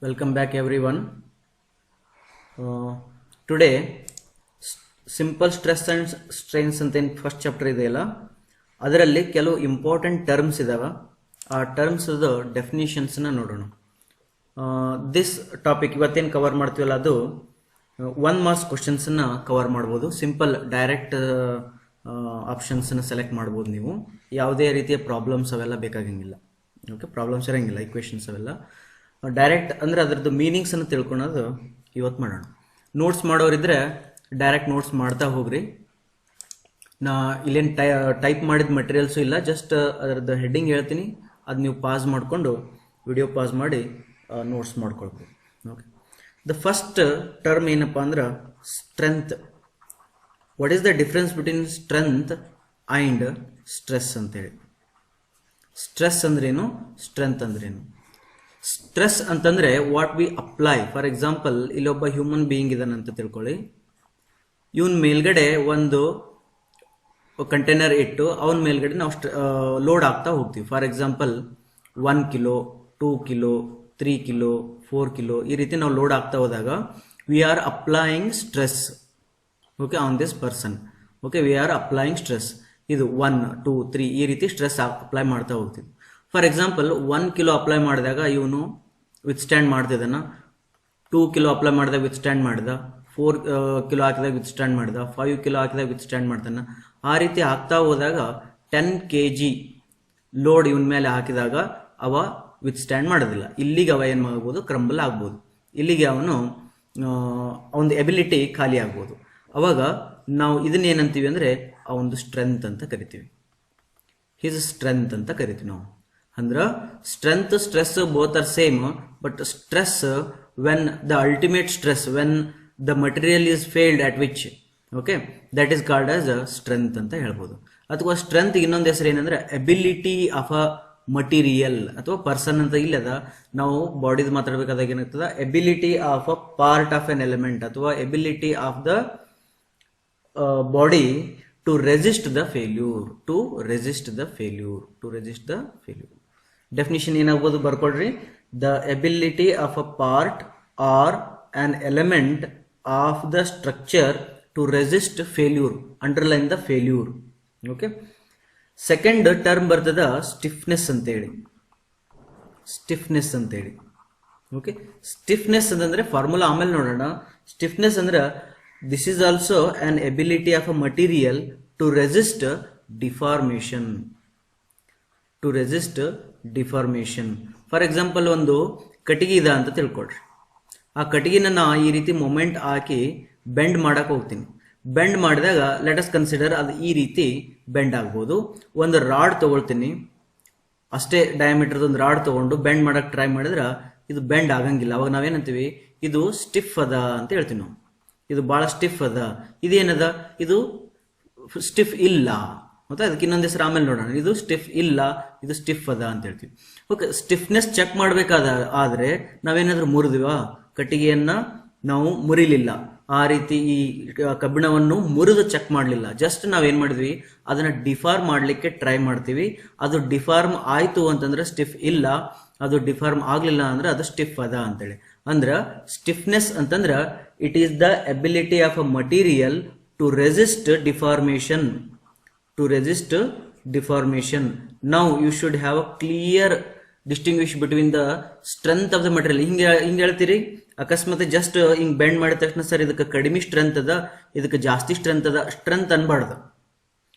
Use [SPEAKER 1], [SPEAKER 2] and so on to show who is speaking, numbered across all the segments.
[SPEAKER 1] Welcome back everyone. Today simple stress and strains ಅಂತ ಏನು first chapter ಇದೆಯಲ್ಲ ಅದರಲ್ಲಿ ಕೆಲವು ಇಂಪಾರ್ಟೆಂಟ್ ಟರ್ಮ್ಸ್ ಇದಾವೆ. ಆ ಟರ್ಮ್ಸ್ ಡೆಫಿನಿಷನ್ಸ್ನ ನೋಡೋಣ. ದಿಸ್ ಟಾಪಿಕ್ ಇವತ್ತೇನು ಕವರ್ ಮಾಡ್ತೀವಲ್ಲ ಅದು 1 ಮಾರ್ಕ್ಸ್ ಕ್ವಶನ್ಸನ್ನ ಕವರ್ ಮಾಡ್ಬೋದು. ಸಿಂಪಲ್ ಡೈರೆಕ್ಟ್ ಆಪ್ಷನ್ಸನ್ನು ಸೆಲೆಕ್ಟ್ ಮಾಡ್ಬೋದು. ನೀವು ಯಾವುದೇ ರೀತಿಯ ಪ್ರಾಬ್ಲಮ್ಸ್ ಅವೆಲ್ಲ ಬೇಕಾಗಂಗಿಲ್ಲ. ಓಕೆ, ಪ್ರಾಬ್ಲಮ್ಸ್ ಇರೋಂಗಿಲ್ಲ, ಇಕ್ವೇಷನ್ಸ್ ಅವೆಲ್ಲ ಡೈರೆಕ್ಟ್ ಅಂದರೆ ಅದರದ್ದು ಮೀನಿಂಗ್ಸನ್ನು ತಿಳ್ಕೊಳೋದು ಇವತ್ತು ಮಾಡೋಣ. ನೋಟ್ಸ್ ಮಾಡೋರಿದ್ರೆ ಡೈರೆಕ್ಟ್ ನೋಟ್ಸ್ ಮಾಡ್ತಾ ಹೋಗ್ರಿ. ನಾ ಇಲ್ಲೇನು ಟೈಪ್ ಮಾಡಿದ ಮಟೀರಿಯಲ್ಸು ಇಲ್ಲ, ಜಸ್ಟ್ ಅದರದ್ದು ಹೆಡ್ಡಿಂಗ್ ಹೇಳ್ತೀನಿ, ಅದು ನೀವು ಪಾಸ್ ಮಾಡಿಕೊಂಡು ವಿಡಿಯೋ ಪಾಸ್ ಮಾಡಿ ನೋಟ್ಸ್ ಮಾಡ್ಕೊಳ್ಬೋದು. ಓಕೆ, ದ ಫಸ್ಟ್ ಟರ್ಮ್ ಏನಪ್ಪ ಅಂದ್ರೆ strength. What is the difference between strength and stress ಅಂತೇಳಿ. ಸ್ಟ್ರೆಸ್ ಅಂದ್ರೇನು, ಸ್ಟ್ರೆಂತ್ ಅಂದ್ರೇನು? ಸ್ಟ್ರೆಸ್ ಅಂತಂದ್ರೆ what we apply. For example, ಇಲ್ಲೊಬ್ಬ ಹ್ಯೂಮನ್ ಬೀಯಿಂಗ್ ಇದಾನಂತ ತಿಳ್ಕೊಳ್ಳಿ. ಇವನ್ ಮೇಲ್ಗಡೆ ಒಂದು ಕಂಟೈನರ್ ಇಟ್ಟು ಅವನ ಮೇಲ್ಗಡೆ ನಾವು ಲೋಡ್ ಆಗ್ತಾ ಹೋಗ್ತೀವಿ. For example 1 kilo, 2 kilo, 3 kilo, 4 kilo ಈ ರೀತಿ ನಾವು ಲೋಡ್ ಆಗ್ತಾ ಹೋದಾಗ we are applying stress. Okay, on this person. Okay, we are applying stress. ಇದು 1, 2, 3 ಈ ರೀತಿ ಸ್ಟ್ರೆಸ್ ಅಪ್ಲೈ ಮಾಡ್ತಾ ಹೋಗ್ತೀವಿ. ಫಾರ್ ಎಕ್ಸಾಂಪಲ್ 1 ಕಿಲೋ ಅಪ್ಲೈ ಮಾಡಿದಾಗ ಇವನು ವಿತ್ ಸ್ಟ್ಯಾಂಡ್ ಮಾಡ್ತಿದ್ದಾನ, 2 ಕಿಲೋ ಅಪ್ಲೈ ಮಾಡಿದಾಗ ವಿತ್ ಸ್ಟ್ಯಾಂಡ್ ಮಾಡಿದ, 4 ಕಿಲೋ ಹಾಕಿದಾಗ ವಿತ್ ಸ್ಟ್ಯಾಂಡ್ ಮಾಡಿದ, 5 ಕಿಲೋ ಹಾಕಿದಾಗ ವಿತ್ ಸ್ಟ್ಯಾಂಡ್ ಮಾಡ್ತಾನೆ. ಆ ರೀತಿ ಹಾಕ್ತಾ ಹೋದಾಗ 10 kg ಲೋಡ್ ಇವನ್ ಮೇಲೆ ಹಾಕಿದಾಗ ಅವ ವಿತ್ ಸ್ಟ್ಯಾಂಡ್ ಮಾಡೋದಿಲ್ಲ. ಇಲ್ಲಿಗೆ ಅವ ಏನು ಮಾಡ್ಬೋದು, ಕ್ರಂಬಲ್ ಆಗ್ಬೋದು. ಇಲ್ಲಿಗೆ ಅವನು ಅವನ ಎಬಿಲಿಟಿ ಖಾಲಿ ಆಗ್ಬೋದು. ಅವಾಗ ನಾವು ಇದನ್ನೇನಂತೀವಿ ಅಂದರೆ ಅವನದು ಸ್ಟ್ರೆಂತ್ ಅಂತ ಕರಿತೀವಿ. ಹಿಸ್ ಸ್ಟ್ರೆಂತ್ ಅಂತ ಕರಿತೀವಿ ನಾವು. ಅಂದ್ರೆ strength, stress both are same, but stress when the ultimate stress when the material is failed at which, okay, that is called as strength ಅಂತ ಹೇಳ್ಬೋದು. ಅಥವಾ ಸ್ಟ್ರೆಂತ್ ಇನ್ನೊಂದು ಹೆಸರು ಏನಂದ್ರೆ ಎಬಿಲಿಟಿ ಆಫ್ ಅ ಮಟೀರಿಯಲ್ ಅಥವಾ ಪರ್ಸನ್ ಅಂತ ಇಲ್ಲದ. ನಾವು ಬಾಡಿದು ಮಾತಾಡಬೇಕಾದಾಗ ಏನಾಗ್ತದ, ability of a part of an element ಅಥವಾ ability of the body to resist the failure, to resist the failure, to resist the failure. Definition ಏನಾಗ್ಬೋದು ಬರ್ಕೊಳ್ರಿ. The ability of a part or an element of the structure to resist failure, underline the failure. Okay, second term ಬರ್ತದ stiffness ಅಂತೇಳಿ. Stiffness ಅಂತೇಳಿ. Okay, stiffness ಅಂತಂದ್ರೆ formula ಆಮೇಲೆ ನೋಡೋಣ. Stiffness ಅಂದ್ರೆ this is also an ability of a material to resist deformation, to resist deformation. For example ಒಂದು ಕಟ್ಟಿಗೆ ಇದೆ ಅಂತ ತಿಳ್ಕೊಳ್ರಿ. ಆ ಕಟ್ಟಿಗೆನ ನಾ ಈ ರೀತಿ ಮೊಮೆಂಟ್ ಹಾಕಿ ಬೆಂಡ್ ಮಾಡಕ್ ಹೋಗ್ತೀನಿ. ಬೆಂಡ್ ಮಾಡಿದಾಗ ಲೆಟ್ ಅಸ್ ಕನ್ಸಿಡರ್ ಅದು ಈ ರೀತಿ ಬೆಂಡ್ ಆಗ್ಬೋದು. ಒಂದು ರಾಡ್ ತಗೊಳ್ತೀನಿ, ಅಷ್ಟೇ ಡಯಾಮೀಟರ್ ಒಂದು ರಾಡ್ ತಗೊಂಡು ಬೆಂಡ್ ಮಾಡಕ್ ಟ್ರೈ ಮಾಡಿದ್ರೆ ಇದು ಬೆಂಡ್ ಆಗಂಗಿಲ್ಲ. ಅವಾಗ ನಾವೇನಂತೀವಿ, ಇದು ಸ್ಟಿಫ್ ಅದ ಅಂತ ಹೇಳ್ತೀವಿ ನಾವು. ಇದು ಬಹಳ ಸ್ಟಿಫ್ ಅದ. ಇದೇನದ, ಇದು ಸ್ಟಿಫ್ ಇಲ್ಲ. ಮತ್ತೆ ಅದಕ್ಕೆ ಇನ್ನೊಂದು ಹೆಸರು ಆಮೇಲೆ ನೋಡೋಣ. ಇದು ಸ್ಟಿಫ್ ಇಲ್ಲ, ಇದು ಸ್ಟಿಫ್ ಅದ ಅಂತ ಹೇಳ್ತೀವಿ. ಓಕೆ, ಸ್ಟಿಫ್ನೆಸ್ ಚೆಕ್ ಮಾಡಬೇಕಾದ ಆದ್ರೆ ನಾವೇನಾದ್ರೂ ಮುರಿದಿವಾ, ಕಟ್ಟಿಗೆಯನ್ನ ನಾವು ಮುರಿಲಿಲ್ಲ, ಆ ರೀತಿ ಈ ಕಬ್ಬಿಣವನ್ನು ಮುರಿದು ಚೆಕ್ ಮಾಡಲಿಲ್ಲ. ಜಸ್ಟ್ ನಾವೇನ್ ಮಾಡಿದ್ವಿ, ಅದನ್ನ ಡಿಫಾರ್ಮ್ ಮಾಡ್ಲಿಕ್ಕೆ ಟ್ರೈ ಮಾಡ್ತೀವಿ. ಅದು ಡಿಫಾರ್ಮ್ ಆಯ್ತು ಅಂತಂದ್ರೆ ಸ್ಟಿಫ್ ಇಲ್ಲ, ಅದು ಡಿಫಾರ್ಮ್ ಆಗ್ಲಿಲ್ಲ ಅಂದ್ರೆ ಅದು ಸ್ಟಿಫ್ ಅದ ಅಂತೇಳಿ. ಅಂದ್ರ ಸ್ಟಿಫ್ನೆಸ್ ಅಂತಂದ್ರ it is the ability of a material to resist deformation, to resist deformation. Now you should have a clear distinguish between the strength of the material. ಹಿಂಗೆ ಹೇಳ್ತೀರಿ, ಅಕಸ್ಮಾತ್ ಜಸ್ಟ್ ಹಿಂಗ್ ಬೆಂಡ್ ಮಾಡಿದ ತಕ್ಷಣ ಸರ್ ಇದಕ್ಕೆ ಕಡಿಮೆ ಸ್ಟ್ರೆಂತ್ ಅದ, ಇದಕ್ಕೆ ಜಾಸ್ತಿ ಸ್ಟ್ರೆಂತ್ ಅದ, ಸ್ಟ್ರೆಂತ್ ಅನ್ಬಾರ್ದು.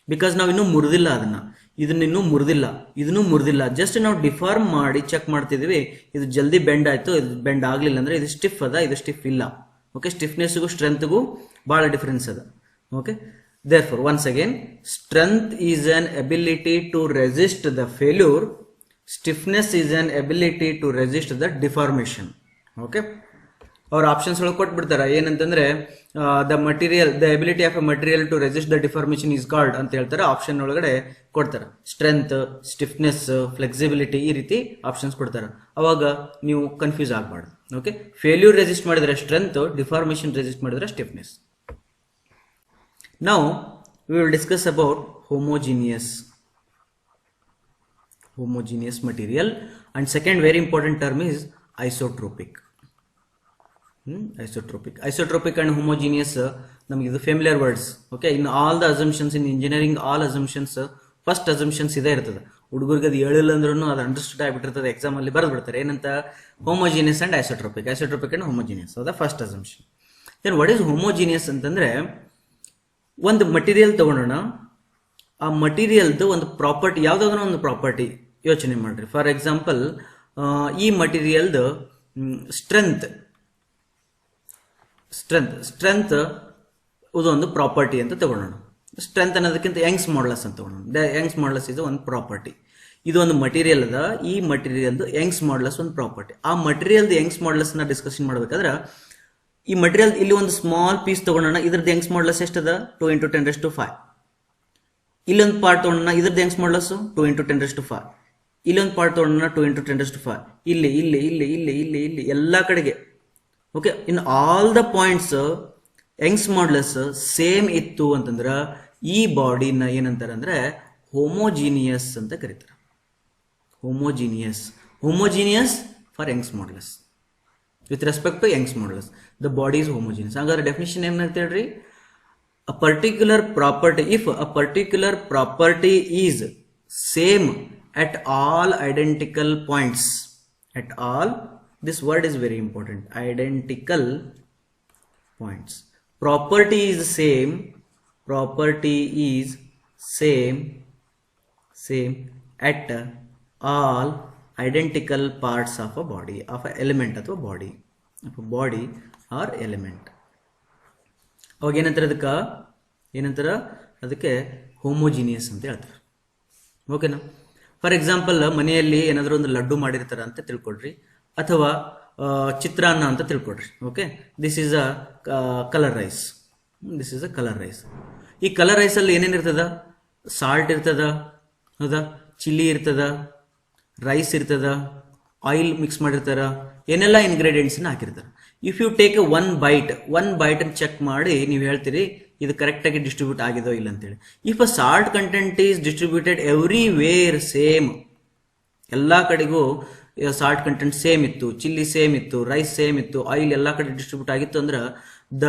[SPEAKER 1] ಬಿಕಾಸ್ ನಾವು ಇನ್ನೂ ಮುರಿದಿಲ್ಲ ಅದನ್ನ, ಇದನ್ನ ಇನ್ನೂ ಮುರಿದಿಲ್ಲ, ಇದನ್ನು ಮುರಿದಿಲ್ಲ. ಜಸ್ಟ್ ನಾವು ಡಿಫಾರ್ಮ್ ಮಾಡಿ ಚೆಕ್ ಮಾಡ್ತಿದ್ವಿ, ಇದು ಜಲ್ದಿ ಬೆಂಡ್ ಆಯ್ತು, ಇದು ಬೆಂಡ್ ಆಗ್ಲಿಲ್ಲ ಅಂದ್ರೆ ಇದು ಸ್ಟಿಫ್ ಅದ, ಇದು ಸ್ಟಿಫ್ ಇಲ್ಲ. ಓಕೆ, ಸ್ಟಿಫ್ನೆಸ್ಗೂ ಸ್ಟ್ರೆಂತ್ಗೂ ಬಹಳ ಡಿಫರೆನ್ಸ್ ಅದ. Okay, therefore once again, strength is an ability to resist the failure, stiffness is an ability to resist the deformation. Okay, ಅವ್ರ ಆಪ್ಷನ್ಸ್ ಒಳಗೆ ಕೊಟ್ಬಿಡ್ತಾರ. ಏನಂತಂದ್ರೆ the material, the ability of a material to resist the deformation is called ಅಂತ ಹೇಳ್ತಾರೆ. Option ಒಳಗಡೆ ಕೊಡ್ತಾರ strength, stiffness, flexibility ಈ ರೀತಿ ಆಪ್ಷನ್ಸ್ ಕೊಡ್ತಾರ. ಅವಾಗ ನೀವು ಕನ್ಫ್ಯೂಸ್ ಆಗಬಾರ್ದು. ಓಕೆ, ಫೇಲ್ಯೂರ್ ರೆಸಿಸ್ಟ್ ಮಾಡಿದ್ರೆ ಸ್ಟ್ರೆಂತ್, ಡಿಫಾರ್ಮೇಶನ್ ರೆಸಿಸ್ಟ್ ಮಾಡಿದ್ರೆ ಸ್ಟಿಫ್ನೆಸ್. ನಾವು we will discuss about homogeneous material, and second very important term is isotropic. Isotropic and homogeneous ನಮಗೆ ಇದು familiar words. Okay, in all the assumptions in engineering, all assumptions first assumptions ಇದೇ ಇರ್ತದೆ. ಹುಡುಗರಿಗೆ ಅದು ಹೇಳಿಲ್ಲ ಅಂದ್ರೂ ಅದು ಅಂಡರ್ಸ್ಟುಡ್ ಆಗಿಬಿಟ್ಟಿರ್ತದೆ, ಎಕ್ಸಾಮ್ ಅಲ್ಲಿ ಬರೆದು ಬಿಡ್ತಾರೆ ಏನಂತ, homogeneous and isotropic and homogeneous ಅದ first assumption. Then what is homogeneous ಅಂತಂದ್ರೆ, ಒಂದು ಮಟೀರಿಯಲ್ ತಗೊಳ್ಳೋಣ, ಆ ಮಟೀರಿಯಲ್ದು ಒಂದು ಪ್ರಾಪರ್ಟಿ, ಯಾವುದಾದ್ರೂ ಒಂದು ಪ್ರಾಪರ್ಟಿ ಯೋಚನೆ ಮಾಡ್ರಿ. ಫಾರ್ ಎಕ್ಸಾಂಪಲ್, ಈ ಮಟೀರಿಯಲ್ದು ಸ್ಟ್ರೆಂತ್ ಇದೊಂದು ಪ್ರಾಪರ್ಟಿ ಅಂತ ತಗೊಳ್ಳೋಣ. ಸ್ಟ್ರೆಂತ್ ಅನ್ನೋದಕ್ಕಿಂತ ಯಂಗ್ಸ್ ಮಾಡ್ಯುಲಸ್ ಅಂತ ತಗೊಳ್ಳೋಣ. ಯಂಗ್ಸ್ ಮಾಡ್ಯುಲಸ್ ಇದು ಒಂದು ಪ್ರಾಪರ್ಟಿ. ಇದು ಒಂದು ಮಟೀರಿಯಲ್ ಅದ, ಈ ಮಟೀರಿಯಲ್ದು ಯಂಗ್ಸ್ ಮಾಡ್ಯುಲಸ್ ಒಂದು ಪ್ರಾಪರ್ಟಿ. ಆ ಮಟೀರಿಯಲ್ದು ಯಂಗ್ಸ್ ಮಾಡ್ಯುಲಸ್ ನ ಡಿಸ್ಕಷನ್ ಮಾಡ್ಬೇಕಾದ್ರೆ, ಈ ಮಟೀರಿಯಲ್ ಇಲ್ಲಿ ಒಂದು ಸ್ಮಾಲ್ ಪೀಸ್ ತಗೊಳ್ಳೋಣ, ಇದ್ರದ್ದು ಯಂಗ್ಸ್ ಮಾಡ್ಯುಲಸ್ ಎಷ್ಟದ 2 × 10⁵. ಇಲ್ಲೊಂದು ಪಾರ್ಟ್ ತಗೊಳ್ಳೋಣ, ಇದ್ರದ್ದು ಯಂಗ್ಸ್ ಮಾಡ್ಯುಲಸ್ 2 × 10⁵. ಇಲ್ಲೊಂದು ಪಾರ್ಟ್ ತಗೊಳ್ಳೋಣ 2 × 10⁵. ಇಲ್ಲಿ ಎಲ್ಲಾ ಕಡೆಗೆ. Okay, in all the points Young's modulus same ಇತ್ತು ಅಂತಂದ್ರೆ ಈ ಬಾಡಿನ ಏನಂತಾರೆ ಅಂದ್ರೆ ಹೋಮೋಜಿನಿಯಸ್ ಅಂತ ಕರೀತಾರೆ. Homogeneous for Young's modulus, with respect to Young's modulus the body is homogeneous. ಹಾಗಾದ್ರೆ ಡೆಫಿನಿಷನ್ ಏನಂತ ಹೇಳ್ರಿ, a particular property, if a particular property is same at all identical points, at all, this word is very important, identical points. Property is same at all identical parts of a body, of a element ಅಥವಾ body or element. ಅವಾಗ ಏನಂತಾರ ಅದಕ್ಕೆ homogeneous ಅಂತ ಹೇಳ್ತಾರೆ. ಓಕೆನಾ? For example, ಮನೆಯಲ್ಲಿ ಏನಾದರೂ ಒಂದು ಲಡ್ಡು ಮಾಡಿರ್ತಾರ ಅಂತ ತಿಳ್ಕೊಡ್ರಿ, ಅಥವಾ ಚಿತ್ರಾನ್ನ ಅಂತ ತಿಳ್ಕೊಡ್ರಿ. Okay, this is a colour rice. ಈ ಕಲರ್ ರೈಸ್ ಅಲ್ಲಿ ಏನೇನು ಇರ್ತದ? ಸಾಲ್ಟ್ ಇರ್ತದ, ಹೌದಾ, ಚಿಲ್ಲಿ ಇರ್ತದ, ರೈಸ್ ಇರ್ತದ, ಆಯಿಲ್ ಮಿಕ್ಸ್ ಮಾಡಿರ್ತಾರ, ಏನೆಲ್ಲ ಇಂಗ್ರೀಡಿಯೆಂಟ್ಸ್ ಹಾಕಿರ್ತಾರೆ. If you take one bite ಅನ್ನು ಚೆಕ್ ಮಾಡಿ ನೀವು ಹೇಳ್ತೀರಿ ಇದು ಕರೆಕ್ಟ್ ಆಗಿ ಡಿಸ್ಟ್ರಿಬ್ಯೂಟ್ ಆಗಿದೋ ಇಲ್ಲ ಅಂತೇಳಿ. If a salt content is distributed everywhere same, ಎಲ್ಲಾ ಕಡೆಗೂ ಸಾಲ್ಟ್ ಕಂಟೆಂಟ್ ಸೇಮ್ ಇತ್ತು, ಚಿಲ್ಲಿ ಸೇಮ್ ಇತ್ತು, ರೈಸ್ ಸೇಮ್ ಇತ್ತು, ಆಯಿಲ್ ಎಲ್ಲಾ ಕಡೆ ಡಿಸ್ಟ್ರಿಬ್ಯೂಟ್ ಆಗಿತ್ತು ಅಂದ್ರೆ the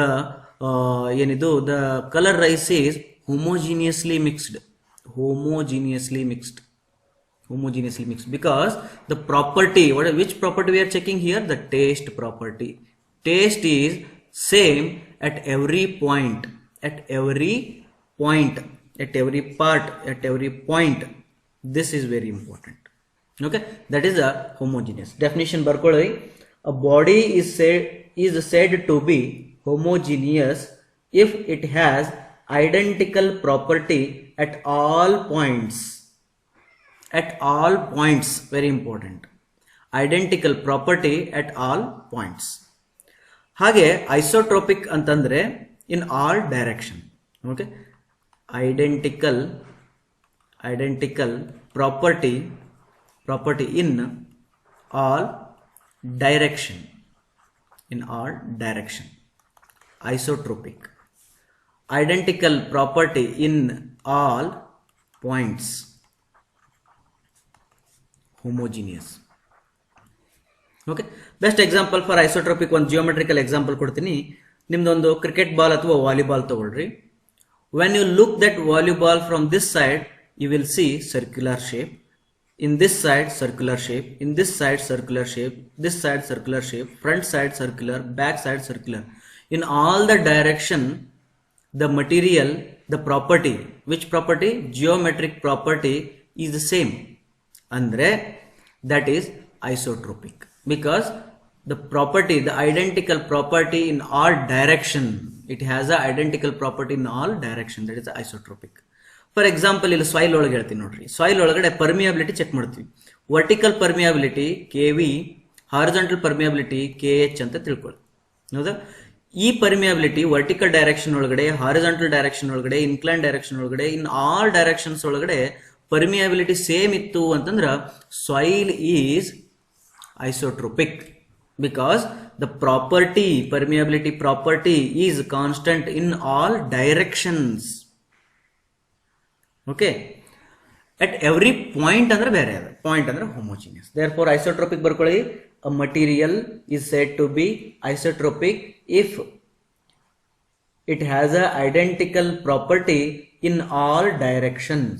[SPEAKER 1] colour rice is homogeneously mixed because the property, which property we are checking here? The taste property. Taste is same at every point, at every point. This is very important. Okay, that is a homogeneous definition. Barkolai, a body is said to be homogeneous if it has identical property at all points. Very important, identical property at all points. ಹಾಗೆ isotropic ಅಂತಂದ್ರೆ ಇನ್ all direction. Okay, identical property in all direction, isotropic. Identical property in all points, homogeneous. Okay, best example for isotropic ಒಂದು geometrical example ಕೊಡ್ತೀನಿ. ನಿಮ್ದೊಂದು cricket ball ಅಥವಾ volleyball ತಗೊಳ್ರಿ. when you look that volleyball from this side, you will see circular shape, in this side circular shape, in this side circular shape, this side circular shape, front side circular, back side circular. In all the direction, the material, the property, which property? Geometric property is the same. Andre that is isotropic, because the property, the identical property in all direction, it has a identical property in all direction, that is isotropic. For example, ಇಲ್ಲಿ soil ಒಳಗೆ ಹೇಳ್ತೀನಿ ನೋಡ್ರಿ. Soil ಒಳಗಡೆ ಪರ್ಮಿಯಾಬಿಲಿಟಿ check ಮಾಡ್ತೀವಿ. Vertical ಪರ್ಮಿಯಾಬಿಲಿಟಿ KV, horizontal ಪರ್ಮಿಯಾಬಿಲಿಟಿ KH ಅಂತ ತಿಳ್ಕೊಳ್ಳಿ. ಹೌದಾ? ಈ ಪರ್ಮಿಯಾಬಿಲಿಟಿ ವರ್ಟಿಕಲ್ ಡೈರೆಕ್ಷನ್ ಒಳಗಡೆ, ಹಾರಿಜಾಂಟಲ್ ಡೈರೆಕ್ಷನ್ ಒಳಗಡೆ, ಇನ್ಕ್ಲೈನ್ ಡೈರೆಕ್ಷನ್ ಒಳಗಡೆ, ಇನ್ ಆಲ್ ಡೈರೆಕ್ಷನ್ಸ್ ಒಳಗಡೆ ಪರ್ಮಿಯಾಬಿಲಿಟಿ ಸೇಮ್ ಇತ್ತು ಅಂತಂದ್ರ soil is isotropic, because the property, permeability property is constant in all directions. Okay, at every point andre ಬೇರೆ ಅದ, ಪಾಯಿಂಟ್ ಅಂದ್ರೆ homogeneous. Therefore isotropic ಬರ್ಕೊಳ್ಳಿ, a material is said to be isotropic if it has a identical property in all directions.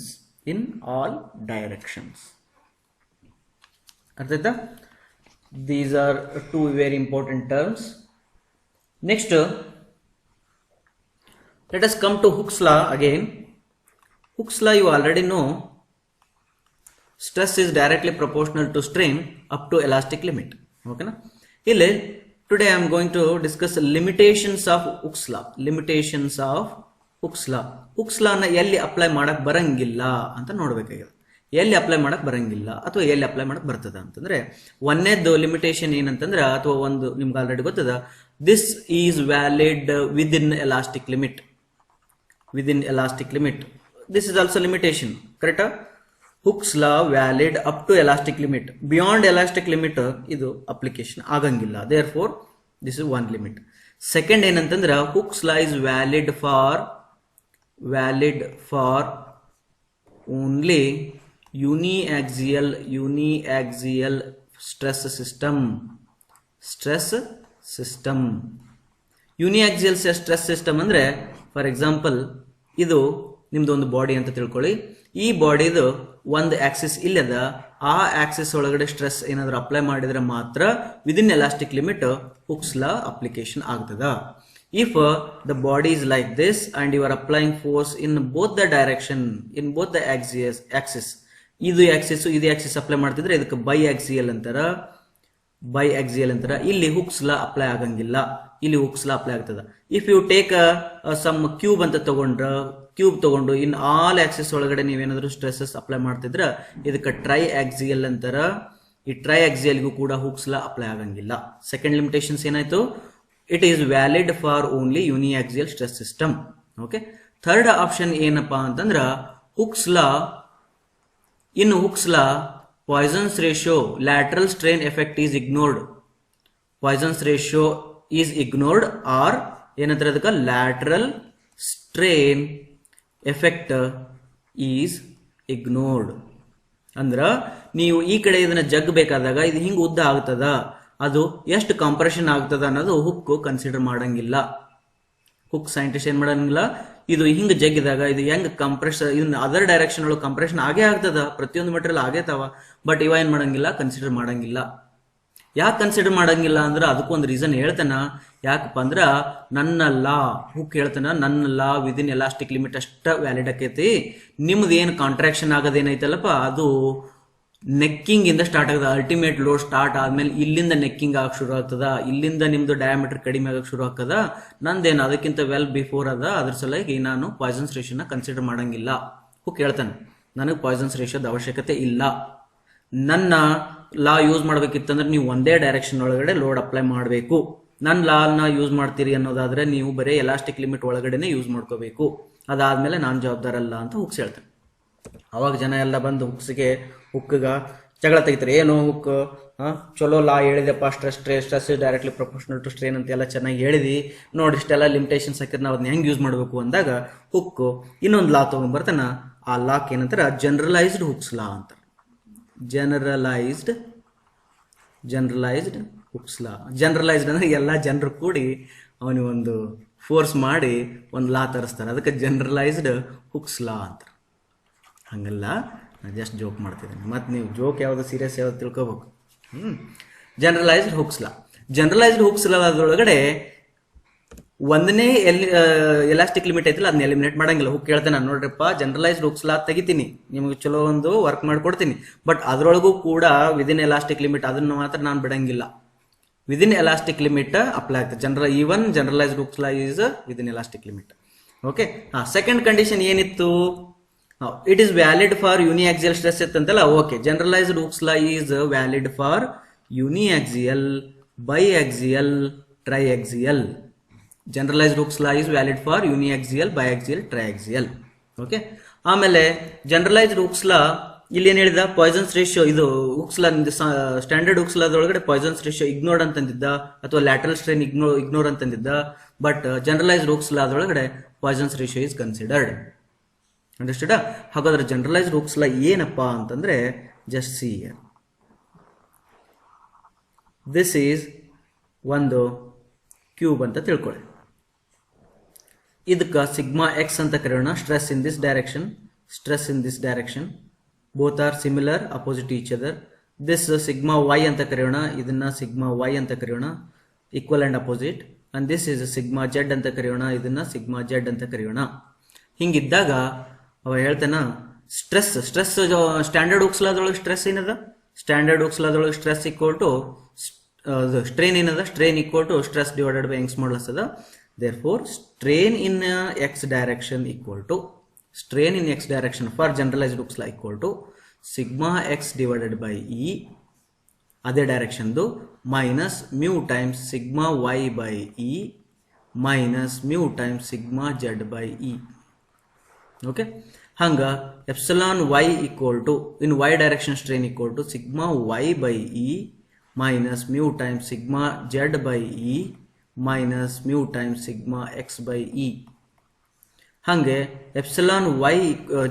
[SPEAKER 1] In all directions. Arthayta? These are two very important terms. Next, let us come to Hooke's law again. Hooke's law you already know. Stress is directly proportional to strain up to elastic limit. Okay na? Here, today I am going to discuss limitations of Hooke's law. Limitations of Hooke's law. Hooke's law na ಎಲ್ಲಿ apply ಮಾಡಕ್ ಬರಂಗಿಲ್ಲ ಅಂತ ನೋಡಬೇಕಾಗಿದೆ. ಎಲ್ಲಿ apply ಮಾಡಕ್ ಬರಂಗಿಲ್ಲ ಅಥವಾ ಎಲ್ಲಿ ಅಪ್ಲೈ ಮಾಡಕ್ ಬರ್ತದ ಅಂತಂದ್ರೆ ಒಂದೇದ್ದು ಲಿಮಿಟೇಷನ್ ಏನಂತಂದ್ರೆ ಅಥವಾ ಒಂದು ನಿಮ್ಗೆ ಆಲ್ರೆಡಿ ಗೊತ್ತದ, this is valid within elastic limit. Within elastic limit. This is also limitation. Correct? Hooke's law valid up to elastic limit. Beyond elastic limit idu application agangilla. Therefore, this is one limit. Second ಏನಂತಂದ್ರೆ Hooke's law is valid for only uniaxial stress system. Uniaxial stress system ಅಂದ್ರೆ for example ಇದು ನಿಮ್ದು ಒಂದು body ಅಂತ ತಿಳ್ಕೊಳ್ಳಿ. ಈ ಬಾಡಿದು ಒಂದು Axis ಇಲ್ಲದ, ಆ ಆಕ್ಸಿಸ್ ಒಳಗಡೆ ಸ್ಟ್ರೆಸ್ ಏನಾದ್ರು ಅಪ್ಲೈ ಮಾಡಿದ್ರೆ ಮಾತ್ರ within elastic limit Hooke's law application ಆಗ್ತದ. If the body is like this and you are applying force in both the direction, in both the axis, ಇದು ಆಕ್ಸಿಸ್ ಇದು ಆಕ್ಸಿಸ್ ಅಪ್ಲೈ ಮಾಡ್ತಿದ್ರೆ ಇದಕ್ಕೆ by axial ಅಂತಾರ. ಇಲ್ಲಿ Hooke's law apply ಆಗಂಗಿಲ್ಲ, ಇಲ್ಲಿ Hooke's law apply ಆಗ್ತದ. If you take some cube ಅಂತ ತಗೊಂಡು ಇನ್ ಆಲ್ ಆಕ್ಸಿಸ್ ಒಳಗಡೆ ನೀವೇನಾದ್ರೂ ಸ್ಟ್ರೆಸಸ್ ಅಪ್ಲೈ ಮಾಡ್ತಿದ್ರ ಇದಕ್ಕೆ ಟ್ರೈ ಆಕ್ಸಿಯಲ್ ಅಂತಾರ. ಈ ಟ್ರೈ ಆಕ್ಸಿಯಲ್ಗೂ ಕೂಡ ಹುಕ್ಸ್ ಲಾ ಅಪ್ಲೈ ಆಗಂಗಿಲ್ಲ. ಸೆಕೆಂಡ್ ಲಿಮಿಟೇಷನ್ಸ್ ಏನಾಯ್ತು? It is valid for only uniaxial stress system. Okay. Third option ಏನಪ್ಪಾ ಅಂತಂದ್ರ Hooke's law Poisson's ratio, lateral strain effect is ignored. Poisson's ratio is ignored or ಏನಂತಾರೆ ಅದಕ್ಕೆ lateral strain effect is ignored. ಅಂದ್ರ ನೀವು ಈ ಕಡೆ ಇದನ್ನ ಜಗ್ಬೇಕಾದಾಗ ಇದು ಹಿಂಗ ಉದ್ದ ಆಗ್ತದ, ಅದು ಎಷ್ಟು ಕಂಪ್ರೆಷನ್ ಆಗ್ತದ ಅನ್ನೋದು ಹುಕ್ ಕನ್ಸಿಡರ್ ಮಾಡಂಗಿಲ್ಲ. ಹುಕ್ ಸೈಂಟಿಸ್ಟ್ ಏನ್ ಮಾಡಂಗಿಲ್ಲ, ಇದು ಹಿಂಗ್ ಜಗ್ಗಿದಾಗ ಇದು ಹೆಂಗ್ ಕಂಪ್ರೆಷನ್, ಇದನ್ನ ಅದರ್ ಡೈರೆಕ್ಷನ್ ಒಳಗೆ ಕಂಪ್ರೆಷನ್ ಆಗೇ ಆಗ್ತದ, ಪ್ರತಿಯೊಂದು ಮೆಟೀರಿಯಲ್ ಆಗೇತಾವ. ಬಟ್ ಇವ ಏನ್ ಮಾಡಂಗಿಲ್ಲ, ಕನ್ಸಿಡರ್ ಮಾಡಂಗಿಲ್ಲ. ಯಾಕೆ ಕನ್ಸಿಡರ್ ಮಾಡಂಗಿಲ್ಲ ಅಂದ್ರೆ ಅದಕ್ಕೊಂದು ರೀಸನ್ ಹೇಳ್ತಾನ. ಯಾಕಪ್ಪ ಅಂದ್ರ ನನ್ನ ಲಾ, ಹುಕ್ ಹೇಳ್ತಾನ, ನನ್ನ ಲಾ ವಿದಿನ್ ಎಲಾಸ್ಟಿಕ್ ಲಿಮಿಟ್ ಅಷ್ಟ ವ್ಯಾಲಿಡ್ ಆಕೈತಿ. ನಿಮ್ದು ಏನ್ ಕಾಂಟ್ರಾಕ್ಷನ್ ಆಗೋದೇನೈತಲ್ಲಪ್ಪ ಅದು ನೆಕ್ಕಿಂಗ್ ಇಂದ ಸ್ಟಾರ್ಟ್ ಆಗದ. ಅಲ್ಟಿಮೇಟ್ ಲೋಡ್ ಸ್ಟಾರ್ಟ್ ಆದ್ಮೇಲೆ ಇಲ್ಲಿಂದ ನೆಕ್ಕಿಂಗ್ ಆಗಕ್ ಶುರು ಆಗ್ತದ, ಇಲ್ಲಿಂದ ನಿಮ್ದು ಡಯಾಮೀಟರ್ ಕಡಿಮೆ ಆಗಕ್ ಶುರು ಆಗ್ತದ. ನಂದೇನು ಅದಕ್ಕಿಂತ ವೆಲ್ ಬಿಫೋರ್ ಅದ. ಅದ್ರ ಸಲುವಾಗಿ ನಾನು ಪಾಯ್ಸನ್ಸ್ ರೇಷಿಯೋನ ಕನ್ಸಿಡರ್ ಮಾಡಂಗಿಲ್ಲ. ಹುಕ್ ಹೇಳ್ತಾನೆ, ನನಗೆ ಪಾಯ್ಸನ್ಸ್ ರೇಷಿಯೋದ ಅವಶ್ಯಕತೆ ಇಲ್ಲ. ನನ್ನ ಲಾ ಯೂಸ್ ಮಾಡ್ಬೇಕಿತ್ತಂದ್ರೆ ನೀವು ಒಂದೇ ಡೈರೆಕ್ಷನ್ ಒಳಗಡೆ ಲೋಡ್ ಅಪ್ಲೈ ಮಾಡಬೇಕು. ನನ್ನ ಲಾನ ಯೂಸ್ ಮಾಡ್ತೀರಿ ಅನ್ನೋದಾದ್ರೆ ನೀವು ಬರೀ ಎಲಾಸ್ಟಿಕ್ ಲಿಮಿಟ್ ಒಳಗಡೆನೆ ಯೂಸ್ ಮಾಡ್ಕೋಬೇಕು. ಅದಾದ್ಮೇಲೆ ನಾನು ಜವಾಬ್ದಾರಲ್ಲ ಅಂತ ಹುಕ್ಸ್ ಹೇಳ್ತೇನೆ. ಅವಾಗ ಜನ ಎಲ್ಲ ಬಂದು ಹುಕ್ಗ ಜಗಳ ತೆಗಿತಾರೆ. ಏನು ಹುಕ್ ಚಲೋ ಲಾ ಹೇಳಿದೆಪ್ಪ, stress directly proportional to strain ಅಂತ ಎಲ್ಲ ಚೆನ್ನಾಗಿ ಹೇಳಿದಿ, ನೋಡಿ ಇಷ್ಟೆಲ್ಲ ಲಿಮಿಟೇಷನ್ಸ್ ಹಾಕಿದ್ರೆ ನಾವು ಅದನ್ನ ಹೆಂಗ್ ಯೂಸ್ ಮಾಡಬೇಕು ಅಂದಾಗ ಹುಕ್ ಇನ್ನೊಂದು ಲಾ ತಗೊಂಡ್ ಬರ್ತಾನ. ಆ ಲಾಕ್ ಏನಂತಾರ ಜನರಲೈಸ್ಡ್ ಹುಕ್ಸ್ ಲಾ ಅಂತ. ಜನರಲೈಸ್ಡ್ ಹುಕ್ಸ್ ಲಾ. ಜನರಲೈಸ್ಡ್ ಅಂದ್ರೆ ಎಲ್ಲ ಜನರು ಕೂಡಿ ಅವನಿಗೆ ಒಂದು ಫೋರ್ಸ್ ಮಾಡಿ ಒಂದು ಲಾ ತರಿಸ್ತಾರೆ, ಅದಕ್ಕೆ ಜನರಲೈಸ್ಡ್ ಹುಕ್ಸ್ ಲಾ ಅಂತ. ಹಂಗಲ್ಲ, ನಾನು ಜಸ್ಟ್ ಜೋಕ್ ಮಾಡ್ತಿದ್ದೇನೆ. ಮತ್ತು ನೀವು ಜೋಕ್ ಯಾವ್ದು ಸೀರಿಯಸ್ ಯಾವ್ದು ತಿಳ್ಕೊಬೇಕು. ಜನರಲೈಸ್ಡ್ ಹುಕ್ಸ್ ಲಾ. ಜನರಲೈಸ್ಡ್ ಹುಕ್ಸ್ ಲಾ ಅದರೊಳಗಡೆ ಒಂದನೇ ಎಲಾಸ್ಟಿಕ್ ಲಿಮಿಟ್ ಐತಿಲ್ಲ ಅದನ್ನ ಎಲಿಮಿನೇಟ್ ಮಾಡಂಗಿಲ್ಲ. ಹುಕ್ ಹೇಳ್ತೇನೆ, ನೋಡ್ರಪ್ಪ ಜನರಲೈಸ್ಡ್ ಹುಕ್ಸ್ ಲಾ ತೆಗಿತೀನಿ, ನಿಮಗೆ ಚಲೋ ಒಂದು ವರ್ಕ್ ಮಾಡ್ಕೊಡ್ತೀನಿ, ಬಟ್ ಅದರೊಳಗೂ ಕೂಡ ವಿದಿನ್ ಎಲಾಸ್ಟಿಕ್ ಲಿಮಿಟ್ ಅದನ್ನು ಮಾತ್ರ ನಾನು ಬಿಡಂಗಿಲ್ಲ. ವಿದಿನ್ ಎಲಾಸ್ಟಿಕ್ ಲಿಮಿಟ್ ಅಪ್ಲೈ ಆಗ್ತದೆ. Even generalised Hooke's law is within elastic limit. Okay. Second condition ಏನಿತ್ತು? It is valid for uniaxial stress ಇತ್ತಂತಲ್ಲ. Okay. Generalised Hooke's law is valid for uniaxial, biaxial, triaxial. Generalised Hooke's law is valid for uniaxial, biaxial, triaxial. Okay. ಆಮೇಲೆ generalised Hooke's law ಇಲ್ಲಿ ಏನ್ ಹೇಳಿದ? Poisson's ratio, ಇದು Hooke's law standard Hooke's ಲಾದೊಳಗಡೆ Poisson's ratio ignored ಅಂತಂದಿದ್ದ, ಅಥವಾ lateral strain ignore ಅಂತಂದಿದ್ದ. But generalised Hooke's ಲಾದೊಳಗಡೆ Poisson's ratio is considered. Understood? ಹಾಗಾದ್ರೆ ಜನರಲೈಸ್ಡ್ ಹುಕ್ಸ್ ಲಾ ಏನಪ್ಪಾ ಅಂತಂದ್ರೆ just see here. This is ಒಂದು ಕ್ಯೂಬ್ ಅಂತ ತಿಳ್ಕೊಳ್ಳಿ. ಇದಕ್ಕೆ ಸಿಗ್ಮಾ ಎಕ್ಸ್ ಅಂತ ಕರೆಯೋಣ. Stress in this direction, stress in this direction, both are similar, opposite each other. This sigma y ಅಂತ ಕರೆಯೋಣ, ಇದನ್ನ ಸಿಗ್ಮಾ ವೈ ಅಂತ ಕರೆಯೋಣ, equal and opposite. And this is sigma z ಅಂತ ಕರೆಯೋಣ, ಇದನ್ನ ಸಿಗ್ಮಾ ಜೆಡ್ ಅಂತ ಕರೆಯೋಣ. ಹಿಂಗಿದ್ದಾಗ ಅವ ಹೇಳ್ತಾನ ಸ್ಟ್ರೆಸ್ ಸ್ಟ್ಯಾಂಡರ್ಡ್ ಹುಕ್ಸ್ ಲಾದೊಳಗೆ ಸ್ಟ್ರೆಸ್ ಏನದ, ಸ್ಟ್ಯಾಂಡರ್ಡ್ ಹುಕ್ಸ್ ಲಾದೊಳಗೆ ಸ್ಟ್ರೆಸ್ ಈಕ್ವಲ್ ಟು ಸ್ಟ್ರೇನ್ ಏನದ, strain equal to stress divided by Young's modulus ಅದ. Therefore, strain in x direction equal to strain in x direction for generalized hooks law equal to sigma x divided by e other direction do minus mu times sigma y by e minus mu times sigma z by e. Okay, hanga epsilon y equal to in y direction strain equal to sigma y by e minus mu times sigma z by e minus mu times sigma x by e. ಹಂಗೆ epsilon y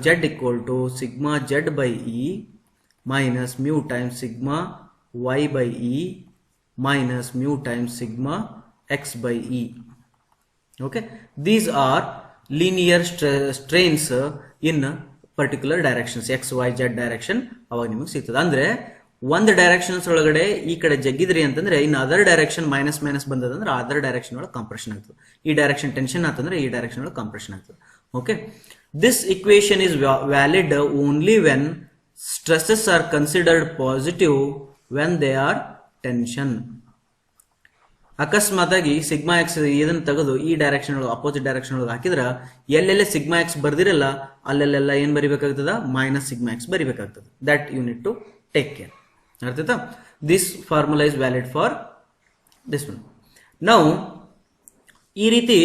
[SPEAKER 1] z equal to sigma z by e minus mu times sigma y by e minus mu times sigma x by e. Okay, these are linear strains in particular directions, x y z direction. ಅವಾಗ ನಿಮಗೆ ಸಿಗ್ತದೆ. ಅಂದ್ರೆ ಒಂದು directions ಒಳಗಡೆ ಈ ಕಡೆ ಜಗ್ಗಿದ್ರಿ ಅಂತಂದ್ರೆ ಇನ್ನು ಅದರ್ ಡೈರೆಕ್ಷನ್ ಮೈನಸ್ ಮೈನಸ್ ಬಂದದಂದ್ರೆ ಅದರ್ ಡೈರೆಕ್ಷನ್ ಒಳಗೆ ಕಂಪ್ರೆಷನ್ ಆಗ್ತದೆ. ಈ ಡೈರೆಕ್ಷನ್ ಟೆನ್ಷನ್ ಆತಂದ್ರೆ ಈ ಡೈರೆಕ್ಷನ್ ಒಳಗೆ ಕಂಪ್ರೆಷನ್ ಆಗ್ತದೆ. Okay, this equation is valid only when stresses are considered positive when they are tension. ಅಕಸ್ಮಾತ್ ಆಗಿ ಸಿಗ್ಮಾ ಎಕ್ಸ್ ಇದನ್ನ ತೆಗೆದು ಈ ಡೈರೆಕ್ಷನ್ ಒಳಗೆ ಅಪೋಸಿಟ್ ಡೈರೆಕ್ಷನ್ ಒಳಗೆ ಹಾಕಿದ್ರೆ ಎಲ್ಲೆಲ್ಲ ಸಿಗ್ಮಾ ಎಕ್ಸ್ ಬರ್ದಿರಲ್ಲ ಅಲ್ಲೆಲ್ಲ ಏನ್ ಬರಿಬೇಕಾಗ್ತದ, ಮೈನಸ್ ಸಿಗ್ಮಾ ಎಕ್ಸ್ ಬರಿಬೇಕಾಗ್ತದೆ. That you need to take care. ಅರ್ಥಾಯ್ತಾ? This formula is valid for this one. ನಾವು ಈ ರೀತಿ